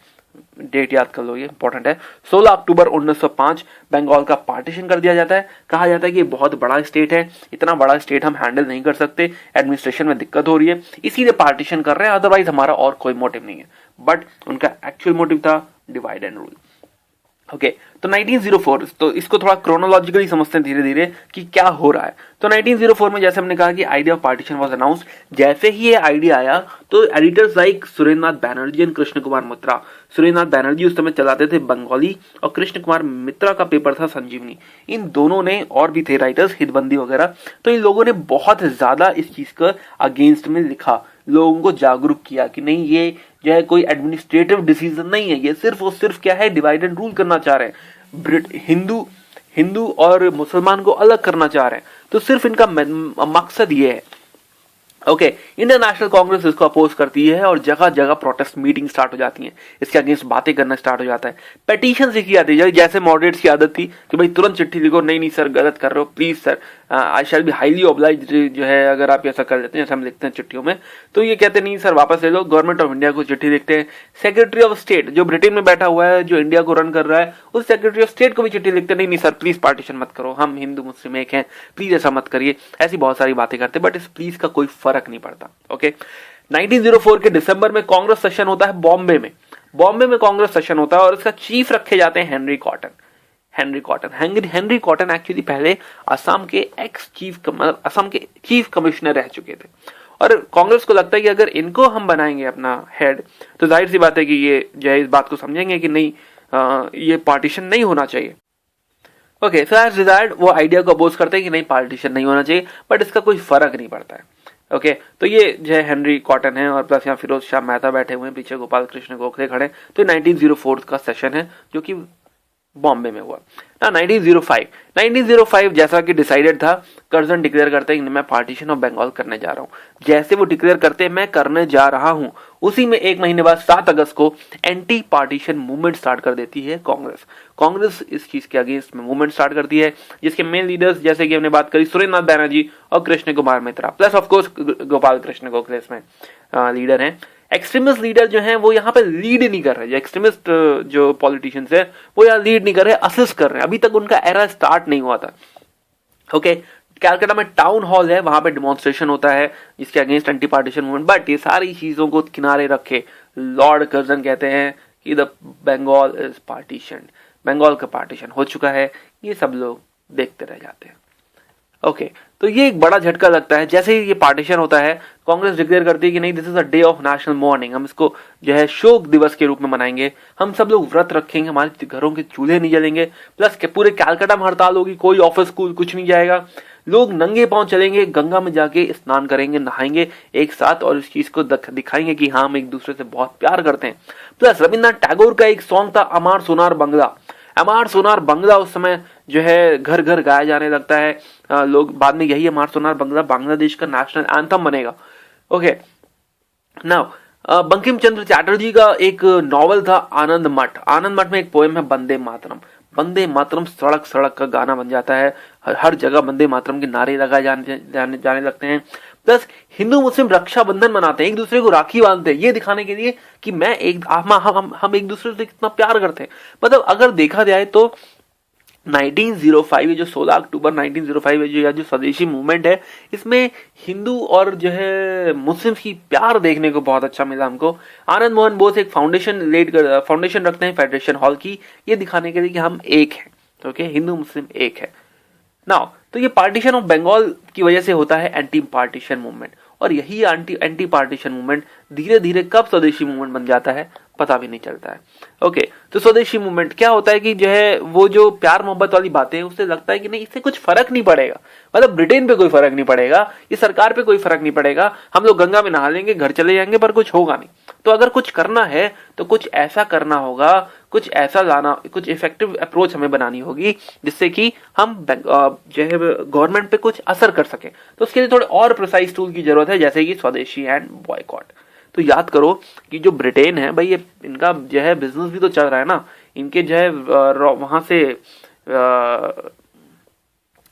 Speaker 1: डेट याद कर लो, ये इंपॉर्टेंट है, 16 अक्टूबर 1905 बंगाल का पार्टीशन कर दिया जाता है। कहा जाता है कि ये बहुत बड़ा स्टेट है, इतना बड़ा स्टेट हम हैंडल नहीं कर सकते, एडमिनिस्ट्रेशन में दिक्कत हो रही है, इसीलिए पार्टीशन कर रहे हैं, अदरवाइज हमारा और कोई मोटिव नहीं है। बट उनका एक्चुअल मोटिव था डिवाइड एंड रूल। ओके तो 1904, तो इसको थोड़ा क्रोनोलॉजिकली समझते हैं धीरे धीरे कि क्या हो रहा है। तो 1904 में जैसे हमने कहा कि idea of partition was announced, जैसे ही ये आइडिया आया तो editors like Surendranath Banerjee and Krishna Kumar Mitra, Surendranath Banerjee उस समय चलाते थे बंगाली और कृष्ण कुमार मित्रा का पेपर था संजीवनी, इन दोनों ने, और भी थे राइटर्स हितबंदी वगैरह, तो इन लोगों ने बहुत ज्यादा इस चीज का अगेंस्ट में लिखा, लोगों को जागरूक किया कि नहीं ये जो है कोई एडमिनिस्ट्रेटिव डिसीजन नहीं है, ये सिर्फ और सिर्फ क्या है डिवाइड एंड रूल करना चाह रहे हैं, हिंदू और मुसलमान को अलग करना चाह रहे हैं, तो सिर्फ इनका मकसद ये है। ओके इंडियन नेशनल कांग्रेस इसको अपोज करती है और जगह जगह प्रोटेस्ट मीटिंग स्टार्ट हो जाती हैं, इसके अगेंस्ट बातें करना स्टार्ट हो जाता है, पेटिशन लिखी जाती है, जैसे मॉडरेट्स की आदत थी कि भाई तुरंत चिट्ठी लिखो, नहीं सर गलत कर रहे हो, please sir I shall be highly obliged, जो है अगर आप ऐसा कर लेते हैं जैसे हम लिखते हैं चिट्ठियों में, तो ये कहते नहीं सर वापस ले लो, गवर्नमेंट ऑफ इंडिया को चिट्ठी लिखते हैं, सेक्रेटरी ऑफ स्टेट जो ब्रिटेन में बैठा हुआ है जो इंडिया को रन कर रहा है उस सेक्रेटरी ऑफ स्टेट को भी चिट्ठी लिखते नहीं सर प्लीज पार्टीशन मत करो, हम हिंदू मुस्लिम एक हैं, प्लीज ऐसा मत करिए, ऐसी बहुत सारी बातें करते, बट इस प्लीज का कोई फर्क नहीं पड़ता। ओके 1904 के दिसंबर में कांग्रेस सेशन होता है बॉम्बे में कांग्रेस सेशन होता है और इसका चीफ रखे जाते हैं हेनरी कॉटन एक्चुअली पहले असम के असम के चीफ कमिश्नर रह चुके थे, और कांग्रेस को लगता है कि अगर इनको हम बनाएंगे अपना हेड तो जाहिर सी बात है कि ये जो है इस बात को समझेंगे कि नहीं ये पार्टीशन नहीं होना चाहिए। ओके सो एज रिजाल्ट वो आइडिया को अपोज करते हैं कि नहीं पार्टीशन नहीं होना चाहिए, बट इसका कोई फर्क नहीं पड़ता है। ओके तो ये जो है हेनरी कॉटन है और प्लस यहाँ फिरोज शाह मेहता बैठे हुए हैं, पीछे गोपाल कृष्ण गोखले खड़े, तो 1904 का सेशन है जो कि बॉम्बे में हुआ ना। 1905 जैसा कि डिसाइडेड था, कर्जन डिक्लेयर करते हैं कि मैं पार्टीशन ऑफ बंगाल करने जा रहा हूं। जैसे वो डिक्लेयर करते हैं मैं करने जा रहा हूं, उसी में एक महीने बाद 7 अगस्त को एंटी पार्टीशन मूवमेंट स्टार्ट कर देती है कांग्रेस इस चीज के अगेंस्ट में मूवमेंट स्टार्ट करती है, जिसके मेन लीडर्स जैसे कि हमने बात करी सुरेंद्रनाथ बैनर्जी और Krishna Kumar Mitra, plus of course Gopal Krishna Gokhale इसमें लीडर हैं। एक्सट्रीमिस्ट लीडर जो हैं वो यहाँ पे लीड नहीं कर रहे, जो एक्सट्रीमिस्ट जो पॉलिटिशियंस है वो यहाँ लीड नहीं कर रहे, असिस्ट कर रहे हैं, अभी तक उनका एरा स्टार्ट नहीं हुआ था। ओके कैलकाटा में टाउन हॉल है, वहां पे डिमॉन्स्ट्रेशन होता है जिसके against anti partition movement, but ये सारी चीजों को किनारे रखे लॉर्ड कर्जन कहते हैं कि the Bengal is partition, Bengal का पार्टीशन हो चुका है, ये सब लोग देखते रह जाते हैं। ओके तो ये एक बड़ा झटका लगता है, जैसे ही ये पार्टीशन होता है कांग्रेस डिक्लेयर करती है कि नहीं this is a day of national morning, हम इसको जो है शोक दिवस के रूप में मनाएंगे, हम सब लोग व्रत रखेंगे, हमारे घरों के चूल्हे नहीं जलेंगे, प्लस के पूरे कैलकाटा में हड़ताल होगी, कोई ऑफिस स्कूल कुछ नहीं जाएगा, लोग नंगे पांव चलेंगे, गंगा में जाके स्नान करेंगे, नहाएंगे एक साथ और इस चीज को दिखाएंगे कि हाँ हम एक दूसरे से बहुत प्यार करते हैं। प्लस रविन्द्रनाथ टैगोर का एक सॉन्ग था अमार सोनार बंगला उस समय जो है घर घर गाया जाने लगता है, लोग बाद में यही अमार सोनार बंगला बांग्लादेश का नेशनल एंथम बनेगा। ओके नाउ बंकिम चंद्र चटर्जी का एक नॉवल था आनंद मठ में एक पोएम है वंदे मातरम सड़क सड़क का गाना बन जाता है, हर जगह वंदे मातरम के नारे लगाए जाने लगते हैं। प्लस हिंदू मुस्लिम रक्षाबंधन मनाते हैं, एक दूसरे को राखी बांधते हैं, ये दिखाने के लिए कि मैं एक हम एक दूसरे से कितना प्यार करते हैं। मतलब अगर देखा जाए तो 1905 ये जो 16 अक्टूबर 1905 है जो स्वदेशी मूवमेंट है, इसमें हिंदू और जो है मुस्लिम की प्यार देखने को बहुत अच्छा मिला हमको। आनंद मोहन बोस एक फाउंडेशन रखते हैं फेडरेशन हॉल की, ये दिखाने के लिए कि हम एक हैं। ओके, हिंदू मुस्लिम एक है। नाउ तो ये पार्टीशन ऑफ बंगाल की वजह से होता है एंटी पार्टीशन मूवमेंट, और यही एंटी पार्टीशन मूवमेंट धीरे धीरे कब स्वदेशी मूवमेंट बन जाता है पता भी नहीं चलता है। ओके, तो स्वदेशी मूवमेंट क्या होता है कि जो है वो जो प्यार मोहब्बत वाली बातें हैं उससे लगता है कि नहीं, इससे कुछ फर्क नहीं पड़ेगा, मतलब ब्रिटेन पे कोई फर्क नहीं पड़ेगा, इस सरकार पे कोई फर्क नहीं पड़ेगा, हम लोग गंगा में नहा लेंगे, घर चले जाएंगे, पर कुछ होगा नहीं। तो अगर कुछ करना है तो कुछ ऐसा करना होगा, कुछ ऐसा लाना, कुछ इफेक्टिव अप्रोच हमें बनानी होगी जिससे कि हम जो है गवर्नमेंट पे कुछ असर कर सके। तो उसके लिए थोड़े और प्रिसाइज टूल की जरूरत है, जैसे कि स्वदेशी एंड बॉयकॉट। तो याद करो कि जो ब्रिटेन है भाई, ये इनका जो है बिजनेस भी तो चल रहा है ना, इनके जो है वहां से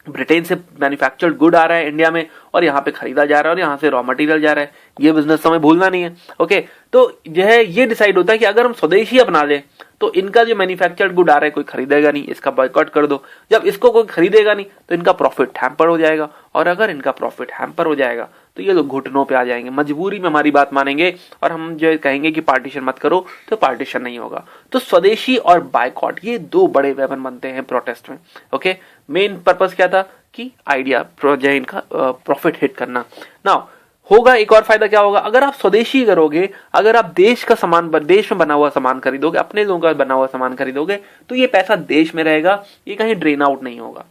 Speaker 1: ब्रिटेन से मैन्युफैक्चर्ड गुड आ रहा है इंडिया में, और यहाँ पे खरीदा जा रहा है, और यहाँ से रॉ मटेरियल जा रहा है। ये बिजनेस हमें भूलना नहीं है। ओके, तो जो है ये डिसाइड होता है कि अगर हम स्वदेशी अपना लें तो इनका जो मैन्युफैक्चर्ड गुड आ रहा है कोई खरीदेगा नहीं, इसका बॉयकॉट कर दो। जब इसको कोई खरीदेगा नहीं तो इनका प्रॉफिट हैम्पर हो जाएगा, और अगर इनका प्रॉफिट हैम्पर हो जाएगा तो ये लोग घुटनों पे आ जाएंगे, मजबूरी में हमारी बात मानेंगे, और हम जो कहेंगे कि पार्टीशन मत करो तो पार्टीशन नहीं होगा। तो स्वदेशी और बायकॉट ये दो बड़े वेपन बनते हैं प्रोटेस्ट में। ओके, मेन पर्पस क्या था कि आइडिया जो इनका प्रॉफिट हिट करना। नाउ होगा एक और फायदा क्या होगा, अगर आप स्वदेशी करोगे, अगर आप देश का सामान, देश में बना हुआ सामान खरीदोगे, अपने लोगों का बना हुआ सामान खरीदोगे, तो ये पैसा देश में रहेगा, ये कहीं ड्रेन आउट नहीं होगा।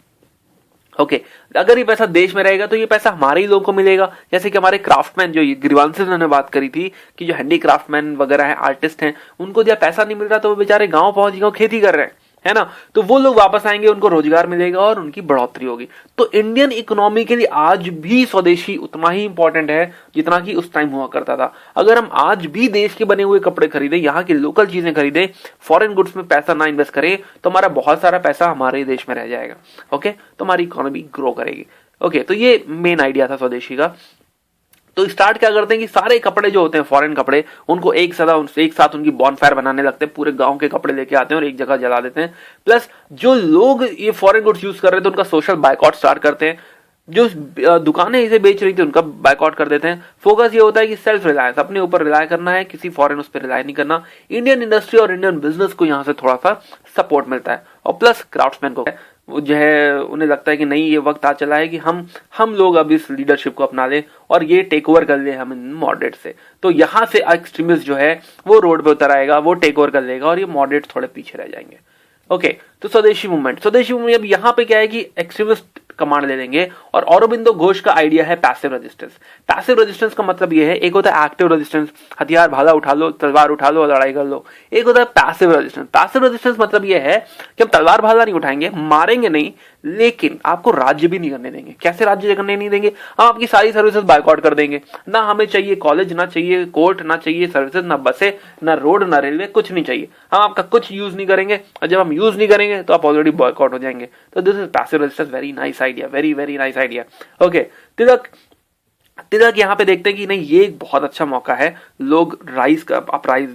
Speaker 1: ओके, अगर ये पैसा देश में रहेगा तो ये पैसा हमारे ही लोगों को मिलेगा। जैसे कि हमारे क्राफ्टमैन, जो ग्रीवांसेस ने बात करी थी कि जो हैंडी क्राफ्टमैन वगैरह हैं, आर्टिस्ट हैं, उनको जब पैसा नहीं मिल रहा तो वो बेचारे गांव पहुंच गए, खेती कर रहे हैं, है ना। तो वो लोग वापस आएंगे, उनको रोजगार मिलेगा और उनकी बढ़ोतरी होगी। तो इंडियन इकोनॉमी के लिए आज भी स्वदेशी उतना ही इंपॉर्टेंट है जितना कि उस टाइम हुआ करता था। अगर हम आज भी देश के बने हुए कपड़े खरीदें, यहाँ की लोकल चीजें खरीदें, फॉरेन गुड्स में पैसा ना इन्वेस्ट करें, तो हमारा बहुत सारा पैसा हमारे देश में रह जाएगा। ओके, तो हमारी इकोनॉमी ग्रो करेगी। ओके, तो ये मेन आइडिया था स्वदेशी का। तो स्टार्ट क्या करते हैं कि सारे कपड़े जो होते हैं फॉरेन कपड़े, उनको एक साथ उनकी बॉनफायर बनाने लगते हैं, पूरे गांव के कपड़े लेके आते हैं और एक जगह जला देते हैं। प्लस जो लोग ये फॉरेन गुड्स यूज कर रहे थे उनका सोशल बायकॉट स्टार्ट करते हैं, जो दुकानें इसे बेच रही थी उनका बायकॉट कर देते हैं। फोकस ये होता है कि सेल्फ रिलायंस, अपने ऊपर रिलाय करना है, किसी फॉरेन उस पर रिलाय नहीं करना। इंडियन इंडस्ट्री और इंडियन बिजनेस को यहाँ से थोड़ा सा सपोर्ट मिलता है, और प्लस क्राफ्ट्समैन को जो है उन्हें लगता है कि नहीं, ये वक्त आ चला है कि हम लोग अब इस लीडरशिप को अपना लें और ये टेक ओवर कर ले हम इन मॉडरेट से। तो यहाँ से एक्सट्रीमिस्ट जो है वो रोड पे उतर आएगा, वो टेक ओवर कर लेगा और ये मॉडरेट थोड़े पीछे रह जाएंगे। ओके, तो स्वदेशी मूवमेंट अब यहाँ पे क्या है कि एक्सट्रीमिस्ट कमांड ले लेंगे, और औरोबिंदो घोष का आइडिया है पैसिव रेजिस्टेंस। पैसिव रेजिस्टेंस का मतलब ये है, एक होता है एक्टिव रेजिस्टेंस, हथियार भाला उठा लो, तलवार उठा लो और लड़ाई कर लो। एक होता है पैसिव रेजिस्टेंस। पैसिव रेजिस्टेंस मतलब ये है कि हम तलवार भाला नहीं उठाएंगे, मारेंगे नहीं, लेकिन आपको राज्य भी नहीं करने देंगे। कैसे राज्य करने नहीं देंगे? हम आपकी सारी सर्विसेज बायकॉट कर देंगे, ना हमें चाहिए कॉलेज, ना चाहिए कोर्ट, ना चाहिए सर्विसेज, ना बसें, ना रोड, ना रेलवे, कुछ नहीं चाहिए। हम आपका कुछ यूज नहीं करेंगे, और जब हम यूज नहीं करेंगे तो आप ऑलरेडी बॉयकॉट हो जाएंगे। तो this is passive resistance, very nice idea, very very nice idea. Okay, Tilak यहाँ पे देखते हैं कि नहीं, ये एक बहुत अच्छा मौका है, लोग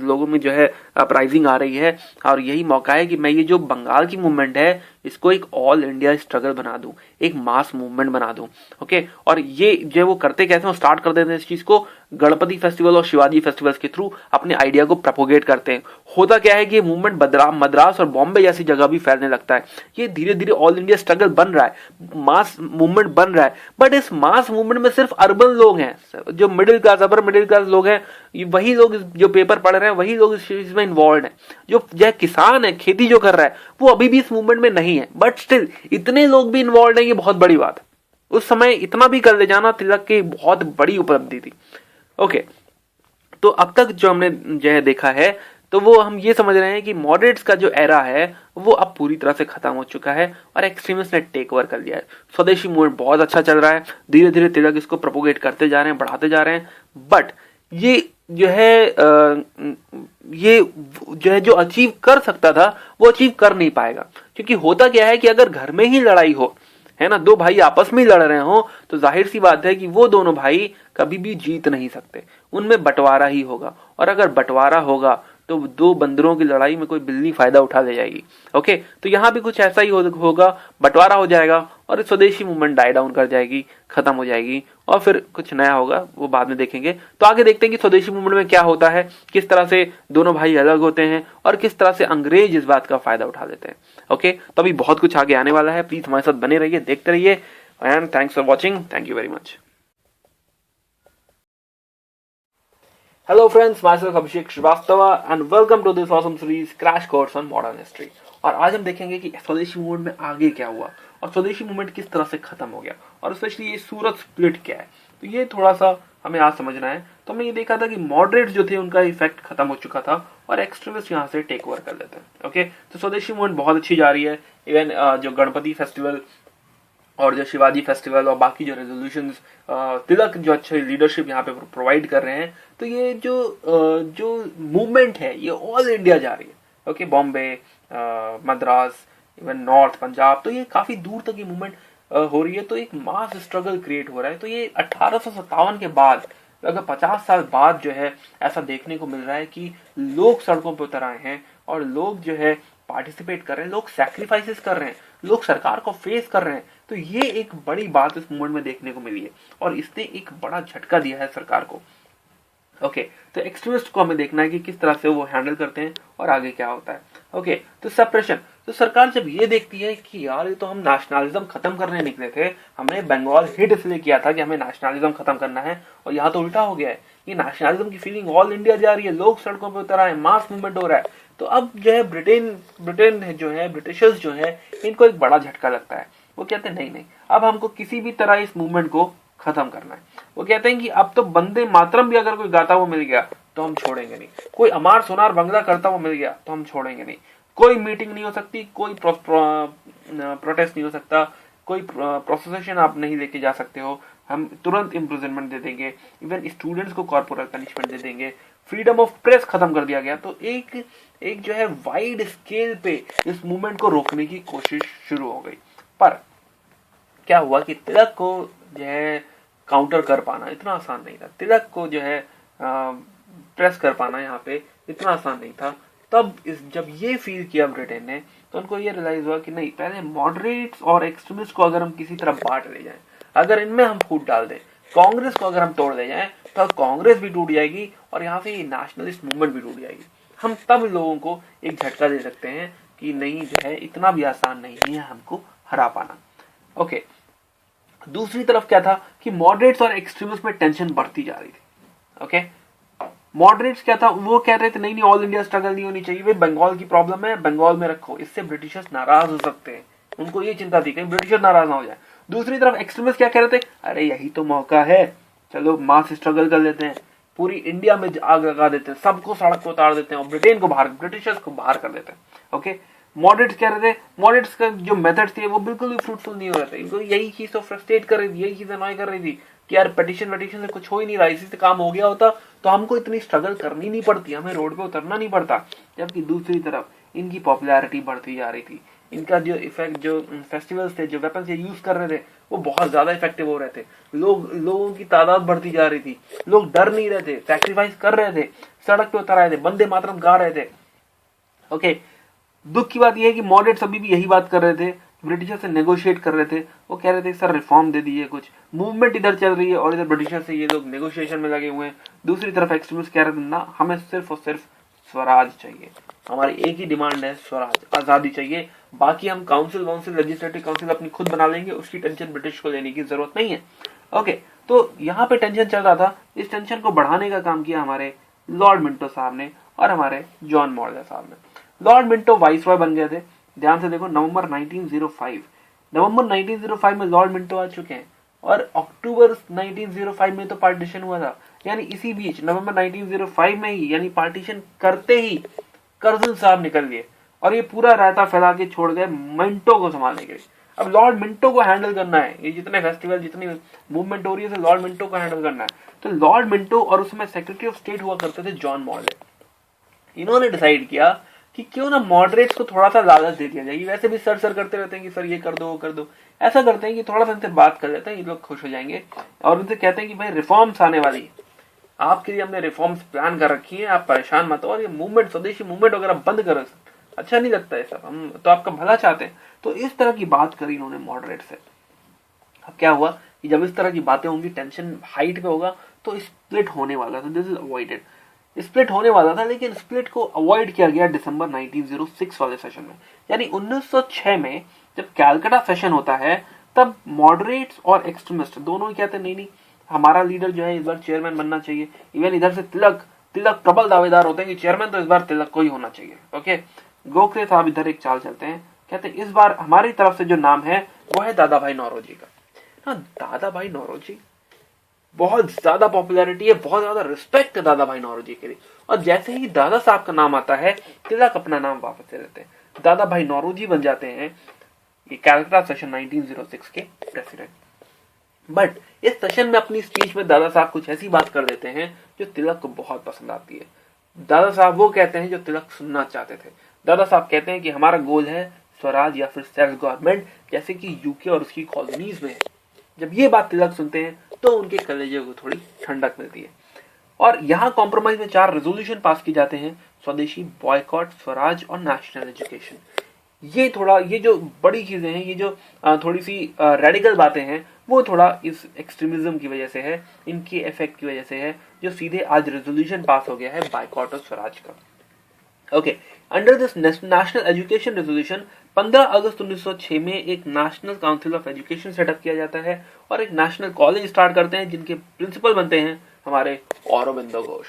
Speaker 1: लोगों में जो है अपराइजिंग आ रही है, और यही मौका है कि मैं ये जो बंगाल की मूवमेंट है इसको एक ऑल इंडिया स्ट्रगल बना दूं, एक मास मूवमेंट बना दूं। ओके, और ये जो वो करते कैसे, वो स्टार्ट कर देते हैं इस चीज को गणपति फेस्टिवल और शिवाजी फेस्टिवल्स के थ्रू अपने आइडिया को प्रोपोगेट करते हैं। होता क्या है कि ये मूवमेंट मद्रास और बॉम्बे जैसी जगह भी फैलने लगता है। ये धीरे धीरे ऑल इंडिया स्ट्रगल बन रहा है, मास मूवमेंट बन रहा है। बट इस मास मूवमेंट में सिर्फ अर्बन लोग हैं, जो middle class, upper middle class लोग हैं, वही लोग जो पेपर पढ़ रहे हैं, वही लोग इस चीज में इन्वॉल्व है। जो किसान है, खेती जो कर रहा है, वो अभी भी इस मूवमेंट में नहीं है, बट स्टिल इतने लोग भी इन्वॉल्व है, ये बहुत बड़ी बात है। उस समय इतना भी कर ले जाना तिलक की बहुत बड़ी उपलब्धि थी। ओके, तो अब तक जो हमने जो है देखा है, तो वो हम ये समझ रहे हैं कि मॉडरेट्स का जो एरा है वो अब पूरी तरह से खत्म हो चुका है और एक्सट्रीमिस्ट ने टेक ओवर कर लिया है। स्वदेशी मूवमेंट बहुत अच्छा चल रहा है, धीरे धीरे तिलक इसको प्रोपोगेट करते जा रहे हैं, बढ़ाते जा रहे हैं। बट ये जो है जो अचीव कर सकता था वो अचीव कर नहीं पाएगा, क्योंकि होता क्या है कि अगर घर में ही लड़ाई हो, है ना, दो भाई आपस में लड़ रहे हो, तो जाहिर सी बात है कि वो दोनों भाई कभी भी जीत नहीं सकते, उनमें बंटवारा ही होगा। और अगर बंटवारा होगा तो दो बंदरों की लड़ाई में कोई बिल्ली फायदा उठा ले जाएगी। ओके, तो यहां भी कुछ ऐसा ही होगा, बंटवारा हो जाएगा और स्वदेशी मूवमेंट डाई डाउन कर जाएगी, खत्म हो जाएगी, और फिर कुछ नया होगा, वो बाद में देखेंगे। तो आगे देखते हैं कि स्वदेशी मूवमेंट में क्या होता है, किस तरह से दोनों भाई अलग होते हैं और किस तरह से अंग्रेज इस बात का फायदा उठा लेते हैं। ओके, तो अभी बहुत कुछ आगे आने वाला है, प्लीज हमारे साथ बने रहिए, देखते रहिए, and thanks for watching, thank you very much. Hello friends, myself Abhishek Srivastava and welcome to this awesome series Crash Course on Modern History। और आज हम देखेंगे कि स्वदेशी मूवमेंट में आगे क्या हुआ और स्वदेशी मूवमेंट किस तरह से खत्म हो गया, और स्पेशली ये सूरत स्प्लिट क्या है, तो ये थोड़ा सा हमें आज समझना है। तो हमने ये देखा था कि मॉडरेट्स जो थे उनका इफेक्ट खत्म हो चुका था और एक्सट्रीमिस्ट यहाँ से टेक ओवर कर लेते हैं। ओके, तो स्वदेशी मूवमेंट बहुत अच्छी जा रही है। इवन जो गणपति फेस्टिवल और जो शिवाजी फेस्टिवल और बाकी जो रेजोल्यूशंस, तिलक जो अच्छे लीडरशिप यहाँ पे प्रोवाइड कर रहे हैं, तो ये जो मूवमेंट है ये ऑल इंडिया जा रही है। Okay, Bombay, Madras, even north Punjab, तो ये काफी दूर तक ये मूवमेंट हो रही है। तो एक मास स्ट्रगल क्रिएट हो रहा है। तो ये 1857 के बाद लगभग 50 साल बाद जो है ऐसा देखने को मिल रहा है कि लोग सड़कों पर उतर आए हैं और लोग जो है पार्टिसिपेट कर रहे हैं, लोग सैक्रिफाइसेस कर रहे हैं, लोग सरकार को फेस कर रहे हैं। तो ये एक बड़ी बात इस मूवमेंट में देखने को मिली है और इसने एक बड़ा झटका दिया है सरकार को। ओके, तो एक्सट्रीमिस्ट को हमें देखना है कि किस तरह से वो हैंडल करते हैं और आगे क्या होता है। ओके, तो सप्रेशन, तो सरकार जब ये देखती है कि यार ये तो हम नेशनलिज्म खत्म करने निकले थे, हमने बंगाल हिट इसलिए किया था कि हमें नेशनलिज्म खत्म करना है, और यहाँ तो उल्टा हो गया है, ये नेशनलिज्म की फीलिंग ऑल इंडिया जा रही है, लोग सड़कों पर उतर आए, मास मूवमेंट हो रहा है। तो अब जो है ब्रिटेन जो है, ब्रिटिशर्स जो है, इनको एक बड़ा झटका लगता है। वो कहते हैं नहीं, अब हमको किसी भी तरह इस मूवमेंट को खत्म करना है। वो कहते हैं कि अब तो वंदे मातरम भी अगर कोई गाता हुआ मिल गया तो हम छोड़ेंगे नहीं, कोई अमार सोनार बंगला करता हुआ मिल गया तो हम छोड़ेंगे नहीं, कोई मीटिंग नहीं हो सकती, कोई प्रोटेस्ट नहीं हो सकता, कोई प्रोसेशन आप नहीं लेके जा सकते हो, हम तुरंत इम्प्रिजनमेंट दे देंगे, इवन स्टूडेंट्स को कॉर्पोरल पनिशमेंट दे देंगे, फ्रीडम ऑफ प्रेस खत्म कर दिया गया। तो एक जो है वाइड स्केल पे इस मूवमेंट को रोकने की कोशिश शुरू हो गई। पर क्या हुआ कि तिलक को जो है काउंटर कर पाना इतना आसान नहीं था, तिलक को जो है प्रेस कर पाना यहाँ पे इतना आसान नहीं था। तब जब ये फील किया ब्रिटेन ने, तो उनको ये रियलाइज हुआ कि नहीं, पहले मॉडरेट्स और एक्सट्रीमिस्ट को अगर हम किसी तरह बांट ले जाएं, अगर इनमें हम फूट डाल दें, कांग्रेस को अगर हम तोड़ ले जाएं, तो कांग्रेस भी टूट जाएगी और यहाँ से नेशनलिस्ट मूवमेंट भी टूट जाएगी। हम तब लोगों को एक झटका दे सकते हैं कि नहीं, जो है इतना भी आसान नहीं है हमको हरा पाना। ओके, दूसरी तरफ क्या था कि मॉडरेट्स और एक्सट्रीमिस्ट में टेंशन बढ़ती जा रही थी। ओके, मॉडरेट्स क्या था, वो कह रहे थे नहीं ऑल इंडिया स्ट्रगल नहीं होनी चाहिए, भाई बंगाल की प्रॉब्लम है, बंगाल में रखो, इससे ब्रिटिशर्स नाराज हो सकते हैं, उनको ये चिंता थी कहीं ब्रिटिशर नाराज ना हो जाए। दूसरी तरफ एक्सट्रीमिस्ट क्या कह रहे थे, अरे यही तो मौका है, चलो मास स्ट्रगल कर लेते हैं, पूरी इंडिया में आग लगा देते हैं, सबको सड़क को उतार देते हैं और ब्रिटिशर्स को बाहर कर देते हैं। ओके, मॉडरेट्स कह रहे थे, मॉडरेट्स का जो मेथड थे वो बिल्कुल भी फ्रूटफुल नहीं हो रहे थे, इनको यही चीज तो फ्रस्ट्रेट कर रही थी, यही चीज अनॉय कर रही थी कि यार पेटिशन से कुछ हो ही नहीं रहा, इसी से काम हो गया होता तो हमको इतनी स्ट्रगल करनी नहीं पड़ती, हमें रोड पे उतरना नहीं पड़ता। जबकि दूसरी तरफ इनकी पॉपुलैरिटी बढ़ती जा रही थी, इनका जो इफेक्ट, जो फेस्टिवल्स थे, जो वेपन्स ये यूज कर रहे थे, वो बहुत ज्यादा इफेक्टिव हो रहे थे, लोगों की तादाद बढ़ती जा रही थी, लोग डर नहीं रहे थे, सैक्रिफाइस कर रहे थे, सड़क पे उतर आए थे, वंदे मातरम गा रहे थे। ओके, दुख की बात यह है कि मॉडरेट्स अभी भी यही बात कर रहे थे, ब्रिटिशर से नेगोशिएट कर रहे थे, वो कह रहे थे सर रिफॉर्म दे दीजिए, कुछ मूवमेंट इधर चल रही है और इधर ब्रिटिशर से ये लोग नेगोशिएशन में लगे हुए हैं। दूसरी तरफ एक्सट्रीमिस्ट कह रहे थे ना, हमें सिर्फ और सिर्फ स्वराज चाहिए, हमारी एक ही डिमांड है, स्वराज, आजादी चाहिए, बाकी हम काउंसिल लेजिस्लेटिव काउंसिल अपनी खुद बना लेंगे, उसकी टेंशन ब्रिटिश को लेने की जरूरत नहीं है। ओके, तो यहाँ पे टेंशन चल रहा था, इस टेंशन को बढ़ाने का काम किया हमारे लॉर्ड मिंटो साहब ने और हमारे जॉन मॉडलर साहब ने। लॉर्ड मिंटो वाइसरॉय बन गए थे, ध्यान से देखो, नवंबर 1905 में लॉर्ड मिंटो आ चुके हैं और अक्टूबर 1905 में तो पार्टीशन हुआ था, यानी इसी बीच नवंबर 1905 में ही, यानी पार्टीशन करते ही कर्जन साहब निकल गए और ये पूरा रायता फैला के छोड़ गए मिंटो को संभालने के लिए। अब लॉर्ड मिंटो को हैंडल करना है, ये जितने फेस्टिवल, जितनी मूवमेंट हो रही है, लॉर्ड मिंटो को हैंडल करना है। तो लॉर्ड मिंटो और उसमें सेक्रेटरी ऑफ स्टेट हुआ करते थे जॉन मॉडलर, इन्होंने डिसाइड किया कि क्यों ना मॉडरेट्स को थोड़ा सा लालच दे दिया जाए। वैसे भी सर करते रहते हैं कि सर ये कर दो वो कर दो, ऐसा करते हैं कि थोड़ा सा इनसे बात कर लेते हैं, ये लोग खुश हो जाएंगे और उनसे कहते हैं कि भाई रिफॉर्म्स आने वाली है, आपके लिए हमने रिफॉर्म्स प्लान कर रखी है, आप परेशान मत हो, और ये मूवमेंट स्वदेशी मूवमेंट वगैरह बंद करो, अच्छा नहीं लगता है सब, हम तो आपका भला चाहते हैं। तो इस तरह की बात करी इन्होंने मॉडरेट से। अब क्या हुआ कि जब इस तरह की बातें होंगी, टेंशन हाइट पे होगा, तो स्प्लिट होने वाला था। दिस इज अवॉइडेड, स्प्लिट होने वाला था, लेकिन स्प्लिट को अवॉइड किया गया दिसंबर 1906 वाले सेशन में। यानी 1906 में जब कैलकाटा सेशन होता है, तब मॉडरेट्स और एक्सट्रीमिस्ट दोनों ही कहते हैं नहीं हमारा लीडर जो है इस बार चेयरमैन बनना चाहिए। इवन इधर से तिलक प्रबल दावेदार होते हैं कि चेयरमैन तो इस बार तिलक को ही होना चाहिए। ओके, गोखले साहब इधर एक चाल चलते हैं, कहते हैं इस बार हमारी तरफ से जो नाम है वो है दादा भाई नौरोजी का। हाँ, दादा भाई नौरोजी, बहुत ज्यादा पॉपुलैरिटी है, बहुत ज्यादा रिस्पेक्ट है दादा भाई नौरोजी के लिए। और जैसे ही दादा साहब का नाम आता है, तिलक अपना नाम वापस ले लेते हैं, दादा भाई नौरोजी बन जाते हैं ये कैलकाटा सेशन 1906 के प्रेसिडेंट। बट इस सेशन में अपनी स्पीच में दादा साहब कुछ ऐसी बात कर देते हैं जो तिलक को बहुत पसंद आती है। दादा साहब वो कहते हैं जो तिलक सुनना चाहते थे। दादा साहब कहते हैं कि हमारा गोल है स्वराज या फिर सेल्फ गवर्नमेंट, जैसे कि यूके और उसकी कॉलोनीज में है। जब ये बात तिलक सुनते हैं तो उनके कलेजे को थोड़ी ठंडक मिलती है। और यहाँ कॉम्प्रोमाइज में 4 रेजोल्यूशन पास की जाते हैं, स्वदेशी, बॉयकॉट, स्वराज और नेशनल एजुकेशन। ये जो बड़ी चीजें हैं, ये जो थोड़ी सी रेडिकल बातें हैं, वो थोड़ा इस एक्सट्रीमिज्म की वजह से है, इनके इफेक्ट की वजह से है, जो सीधे आज रेजोल्यूशन पास हो गया है बॉयकॉट और स्वराज का। Okay, under this national education resolution 15 अगस्त 1906 में एक national council of education setup किया जाता है और एक नेशनल कॉलेज स्टार्ट करते हैं जिनके प्रिंसिपल बनते हैं हमारे Aurobindo Ghosh.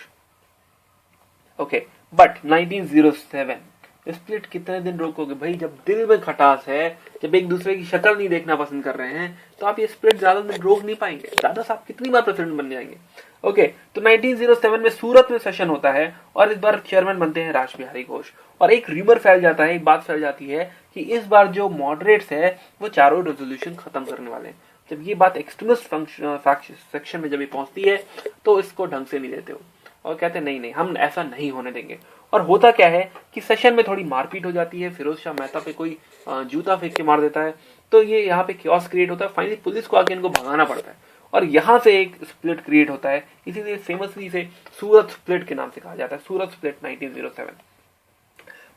Speaker 1: Okay, but 1907 split कितने दिन रोकोगे भाई? जब दिल में खटास है, जब एक दूसरे की शक्ल नहीं देखना पसंद कर रहे हैं, तो आप ये स्प्लिट ज्यादा दिन रोक नहीं पाएंगे। दादा साहब कितनी बार प्रेसिडेंट बन जाएंगे? ओके, तो 1907 में सूरत में सेशन होता है और इस बार चेयरमैन बनते हैं रासबिहारी घोष। और एक र्यूमर फैल जाता है, एक बात फैल जाती है कि इस बार जो मॉडरेट्स है वो चारों रेजोल्यूशन खत्म करने वाले हैं। जब ये बात एक्सट्रीमिस्ट सेक्शन में जब ये पहुंचती है तो इसको ढंग से नहीं लेते हो और कहते हैं नहीं हम ऐसा नहीं होने देंगे। और होता क्या है कि सेशन में थोड़ी मारपीट हो जाती है, फिरोज शाह मेहता पे कोई जूता फेंक के मार देता है, तो ये यहाँ पे क्योस क्रिएट होता है। फाइनली पुलिस को आके इनको भगाना पड़ता है और यहाँ से एक स्प्लिट क्रिएट होता है। इसीलिए फेमसली से सूरत स्प्लिट के नाम से कहा जाता है, सूरत स्प्लिट 1907।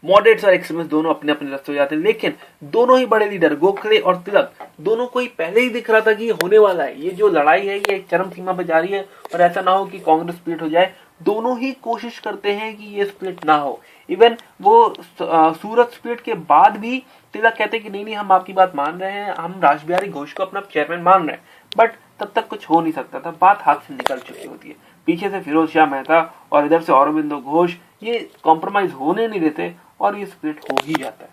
Speaker 1: मॉडरेट्स और एक्सट्रीमिस्ट दोनों अपने अपने रास्ते हो जाते हैं, लेकिन दोनों ही बड़े लीडर गोखले और तिलक दोनों को ही पहले ही दिख रहा था कि ये होने वाला है, ये जो लड़ाई है ये एक चरम सीमा पर जा रही है और ऐसा ना हो कि कांग्रेस स्प्लिट हो जाए। दोनों ही कोशिश करते हैं कि ये स्प्लिट ना हो। इवन वो सूरत स्प्लिट के बाद भी तिलक कहते हैं कि नहीं हम आपकी बात मान रहे हैं, हम रासबिहारी घोष को अपना चेयरमैन मान रहे हैं, बट तब तक कुछ हो नहीं सकता था, बात हाथ से निकल चुकी होती है। पीछे से फिरोज शाह मेहता और इधर से औरोबिंदो घोष ये कॉम्प्रोमाइज होने नहीं देते और ये स्प्लिट हो ही जाता है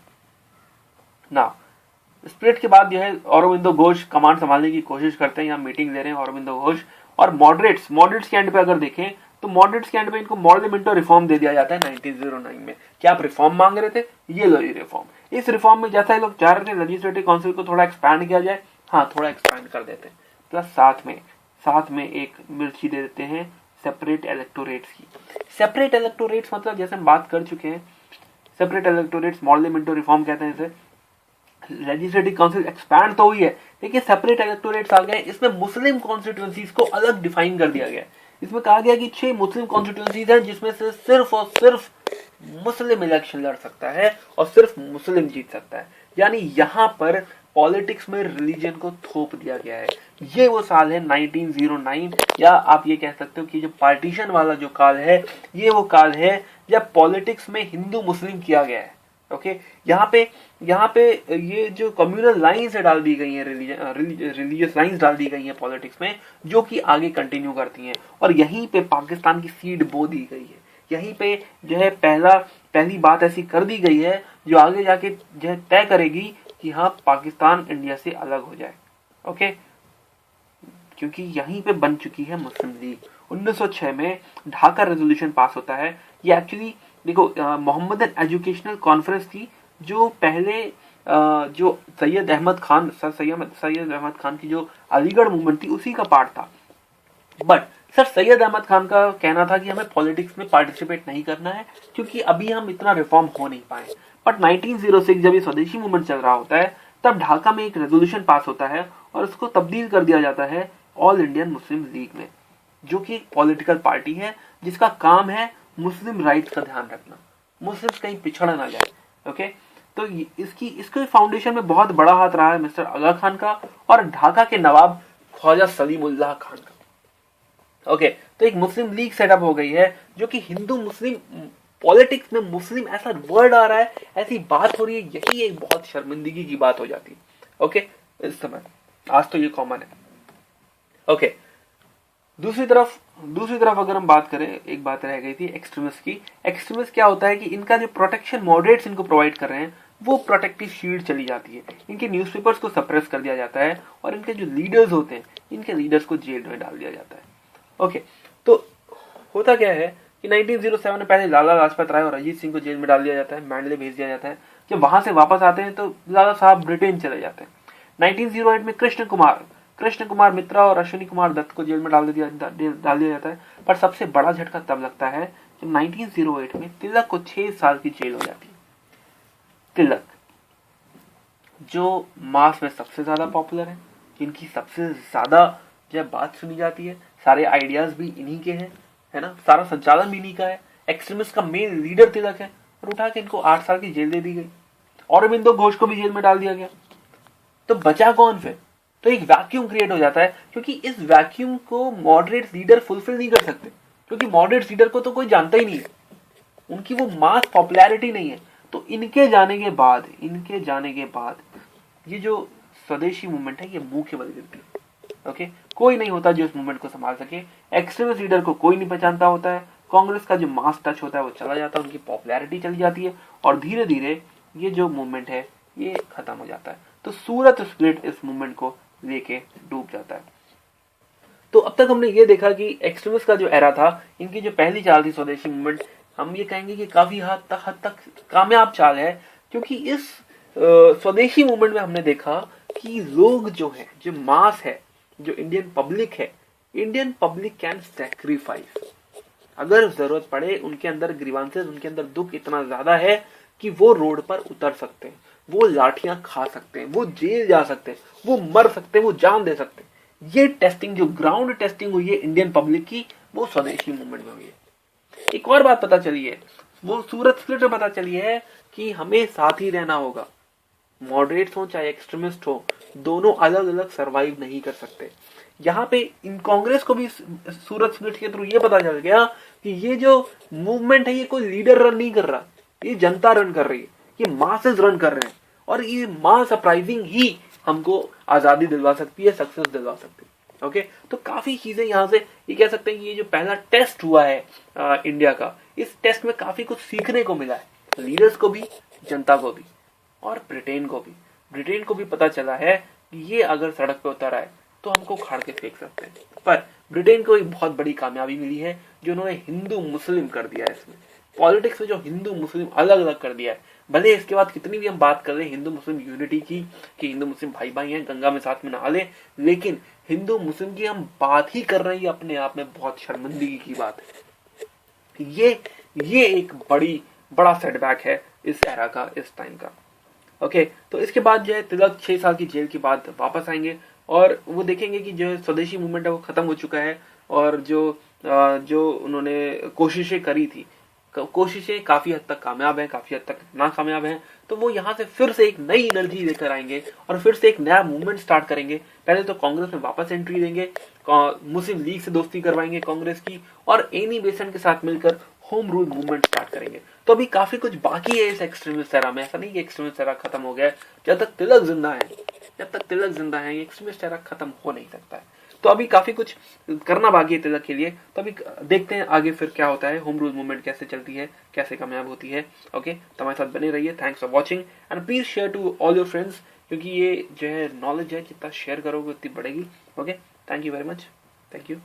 Speaker 1: ना। स्प्लिट के बाद जो है औरोबिंदो घोष कमांड संभालने की कोशिश करते हैं, यहाँ मीटिंग ले रहे हैं औरोबिंदो घोष। और मॉडरेट्स के एंड पे अगर देखें तो मॉडरेट्स के एंड पे इनको मॉडल रिफॉर्म दे दिया जाता है 1909 में। क्या आप रिफॉर्म मांग रहे थे? ये लो ये रिफॉर्म। इस रिफॉर्म में जैसा लोग चाह रहे थे लेजिस्लेटिव काउंसिल को थोड़ा एक्सपैंड किया जाए, हाँ थोड़ा एक्सपैंड कर देते हैं, प्लस साथ में एक मिर्ची दे देते हैं सेपरेट इलेक्टोरेट्स की। सेपरेट इलेक्टोरेट्स मतलब जैसे हम बात कर चुके हैं, सेपरेट इलेक्टोरेट्स मॉडल रिफॉर्म कहते हैं इसे। लेजिस्लेटिव काउंसिल एक्सपैंड तो हुई है, लेकिन सेपरेट इलेक्टोरेट्स आ गए। इसमें मुस्लिम कॉन्स्टिट्यूएंसीज को अलग डिफाइन कर दिया गया। इसमें कहा गया कि 6 मुस्लिम कॉन्स्टिट्यूएंसीज हैं जिसमें से सिर्फ और सिर्फ मुस्लिम इलेक्शन लड़ सकता है और सिर्फ मुस्लिम जीत सकता है। यानी यहाँ पर पॉलिटिक्स में रिलीजन को थोप दिया गया है। ये वो साल है 1909, या आप ये कह सकते हो कि जो पार्टीशन वाला जो काल है, ये वो काल है जब पॉलिटिक्स में हिंदू मुस्लिम किया गया है। ओके, यहाँ पे ये जो कम्युनल लाइंस डाल दी गई हैं, रिलीजियस लाइंस डाल दी गई हैं पॉलिटिक्स में, जो कि आगे कंटिन्यू करती हैं। और यहीं पे पाकिस्तान की सीड बो दी गई है। यहीं पे जो है पहली बात ऐसी कर दी गई है जो आगे जाके जो है तय करेगी कि हाँ पाकिस्तान इंडिया से अलग हो जाए। ओके, क्योंकि यहीं पे बन चुकी है मुस्लिम लीग। 1906 में ढाका रेजोल्यूशन पास होता है। ये एक्चुअली देखो मोहम्मदन एजुकेशनल कॉन्फ्रेंस थी, जो पहले जो सैयद अहमद खान की जो अलीगढ़ मूवमेंट थी उसी का पार्ट था। बट सर सैयद अहमद खान का कहना था कि हमें पॉलिटिक्स में पार्टिसिपेट नहीं करना है क्योंकि अभी हम इतना रिफॉर्म हो नहीं पाए। बट 1906 जब ये स्वदेशी मूवमेंट चल रहा होता है तब ढाका में एक रेजोल्यूशन पास होता है और उसको तब्दील कर दिया जाता है ऑल इंडियन मुस्लिम लीग में, जो कि एक पॉलिटिकल पार्टी है जिसका काम है मुस्लिम राइट्स का ध्यान रखना, मुस्लिम्स कहीं पिछड़ ना जाए। ओके, तो इसके फाउंडेशन में बहुत बड़ा हाथ रहा है मिस्टर आगा खान का और ढाका के नवाब ख्वाजा सलीमुल्लाह खान का। ओके, तो एक मुस्लिम लीग सेटअप हो गई है जो कि हिंदू मुस्लिम पॉलिटिक्स में मुस्लिम ऐसा वर्ड आ रहा है, ऐसी बात हो रही है, यही एक बहुत शर्मिंदगी की बात हो जाती है। ओके, इस समय आज तो ये कॉमन है। ओके, दूसरी तरफ अगर हम बात करें, एक बात रह गई थी एक्सट्रीमिस्ट की। एक्सट्रीमिस्ट क्या होता है कि इनका जो प्रोटेक्शन मॉडरेट्स इनको प्रोवाइड कर रहे हैं वो प्रोटेक्टिव शील्ड चली जाती है, इनके न्यूज़पेपर्स को सप्रेस कर दिया जाता है और इनके जो लीडर्स होते हैं इनके लीडर्स को जेल में डाल दिया जाता है। ओके, तो होता क्या है कि 1907 में पहले लाला लाजपत राय और अजीत सिंह को जेल में डाल दिया जाता है, मैंडले भेज दिया जाता है। जब वहां से वापस आते हैं तो लाला साहब ब्रिटेन चले जाते हैं। 1908 में कृष्ण कुमार मित्रा और अश्विनी कुमार दत्त को जेल में डाल दिया जाता है। पर सबसे बड़ा झटका तब लगता है जब 1908 में तिलक को 6 साल की जेल हो जाती है। तिलक जो मास में सबसे ज्यादा पॉपुलर है, जिनकी सबसे ज्यादा जब बात सुनी जाती है, सारे आइडियाज भी इन्हीं के हैं, है ना, सारा संचालन भी इन्हीं का है, एक्सट्रीमिस्ट का मेन लीडर तिलक है, और उठा के इनको 8 साल की जेल दे दी गई। अरविंदो घोष को भी जेल में डाल दिया गया। तो बचा कौन फिर? तो एक वैक्यूम क्रिएट हो जाता है, क्योंकि इस वैक्यूम को मॉडरेट लीडर फुलफिल नहीं कर सकते, क्योंकि मॉडरेट लीडर को तो कोई जानता ही नहीं है, उनकी वो मास पॉपुलैरिटी नहीं है। तो इनके जाने के बाद ये जो स्वदेशी मूवमेंट है ये मुंह के बल गिरती है। ओके, कोई नहीं होता जो इस मूवमेंट को संभाल सके, एक्सट्रीमिस्ट लीडर को कोई नहीं पहचानता होता है, कांग्रेस का जो मास टच होता है वो चला जाता है, उनकी पॉपुलैरिटी चली जाती है और धीरे धीरे ये जो मूवमेंट है ये खत्म हो जाता है। तो सूरत स्प्लिट इस मूवमेंट को लेके डूब जाता है। तो अब तक हमने ये देखा कि एक्सट्रीमिस्ट का जो एरा था, इनकी जो पहली चाल थी स्वदेशी मूवमेंट, हम ये कहेंगे कि काफी हद तक कामयाब चाल है, क्योंकि इस स्वदेशी मूवमेंट में हमने देखा कि लोग जो है, जो मास है, जो इंडियन पब्लिक कैन सैक्रिफाइस, अगर जरूरत पड़े उनके अंदर ग्रीवांसेस, उनके अंदर दुख इतना ज्यादा है कि वो रोड पर उतर सकते हैं, वो लाठियां खा सकते हैं, वो जेल जा सकते हैं, वो मर सकते हैं, वो जान दे सकते हैं। ये टेस्टिंग, जो ग्राउंड टेस्टिंग हुई है इंडियन पब्लिक की, वो स्वदेशी मूवमेंट में हुई है। एक और बात पता चली है, वो सूरत स्प्लिट में पता चली है कि हमें साथ ही रहना होगा। मॉडरेट्स हो चाहे एक्सट्रीमिस्ट हो, दोनों अलग अलग सरवाइव नहीं कर सकते। यहाँ पे इन कांग्रेस को भी सूरत स्प्लिट के थ्रू ये पता चल गया कि ये जो मूवमेंट है ये कोई लीडर रन नहीं कर रहा, ये जनता रन कर रही है, ये मासेस रन कर रहे हैं, और ये मास अपराइजिंग ही हमको आजादी दिलवा सकती है, सक्सेस दिलवा सकती है। ओके, तो काफी चीजें यहाँ से ये कह सकते हैं कि ये जो पहला टेस्ट हुआ है इंडिया का, इस टेस्ट में काफी कुछ सीखने को मिला है, लीडर्स को भी, जनता को भी, और ब्रिटेन को भी पता चला है कि ये अगर सड़क पे उतर आए तो हमको उखाड़ के फेंक सकते हैं। पर ब्रिटेन को एक बहुत बड़ी कामयाबी मिली है जो उन्होंने हिंदू मुस्लिम कर दिया है, इसमें पॉलिटिक्स में जो हिंदू मुस्लिम अलग अलग कर दिया है। भले इसके बाद कितनी भी हम बात कर रहे हैं हिंदू मुस्लिम यूनिटी की, कि हिंदू मुस्लिम भाई भाई हैं, गंगा में साथ में नहा ले, लेकिन हिंदू मुस्लिम की हम बात ही कर रहे हैं, अपने आप में बहुत शर्मिंदगी की बात है। ये एक बड़ा सेटबैक है इस एरा का, इस टाइम का। ओके, तो इसके बाद जो है तिलक 6 साल की जेल के बाद वापस आएंगे और वो देखेंगे कि जो स्वदेशी मूवमेंट है वो खत्म हो चुका है, और जो उन्होंने कोशिशें करी थी, कोशिशें काफी हद तक कामयाब है, काफी हद तक नाकामयाब है। तो वो यहाँ से फिर से एक नई एनर्जी लेकर आएंगे और फिर से एक नया मूवमेंट स्टार्ट करेंगे। पहले तो कांग्रेस में वापस एंट्री देंगे, मुस्लिम लीग से दोस्ती करवाएंगे कांग्रेस की, और एनी बेसेंट के साथ मिलकर होम रूल मूवमेंट स्टार्ट करेंगे। तो अभी काफी कुछ बाकी है इस एक्सट्रीमिस्ट एरा में, ऐसा नहीं कि एक्सट्रीमिस्ट एरा खत्म हो गया है। जब तक तिलक जिंदा है ये एक्सट्रीमिस्ट एरा खत्म हो नहीं सकता है। तो अभी काफी कुछ करना बाकी है तिलक के लिए, तो अभी देखते हैं आगे फिर क्या होता है, होम रूल मूवमेंट कैसे चलती है, कैसे कामयाब होती है। ओके, तो हमारे साथ बने रहिए। Thanks for watching and please share to all your friends, क्योंकि ये जो है नॉलेज है, जितना शेयर करोगे उतनी बढ़ेगी। Okay, thank you very much, thank you.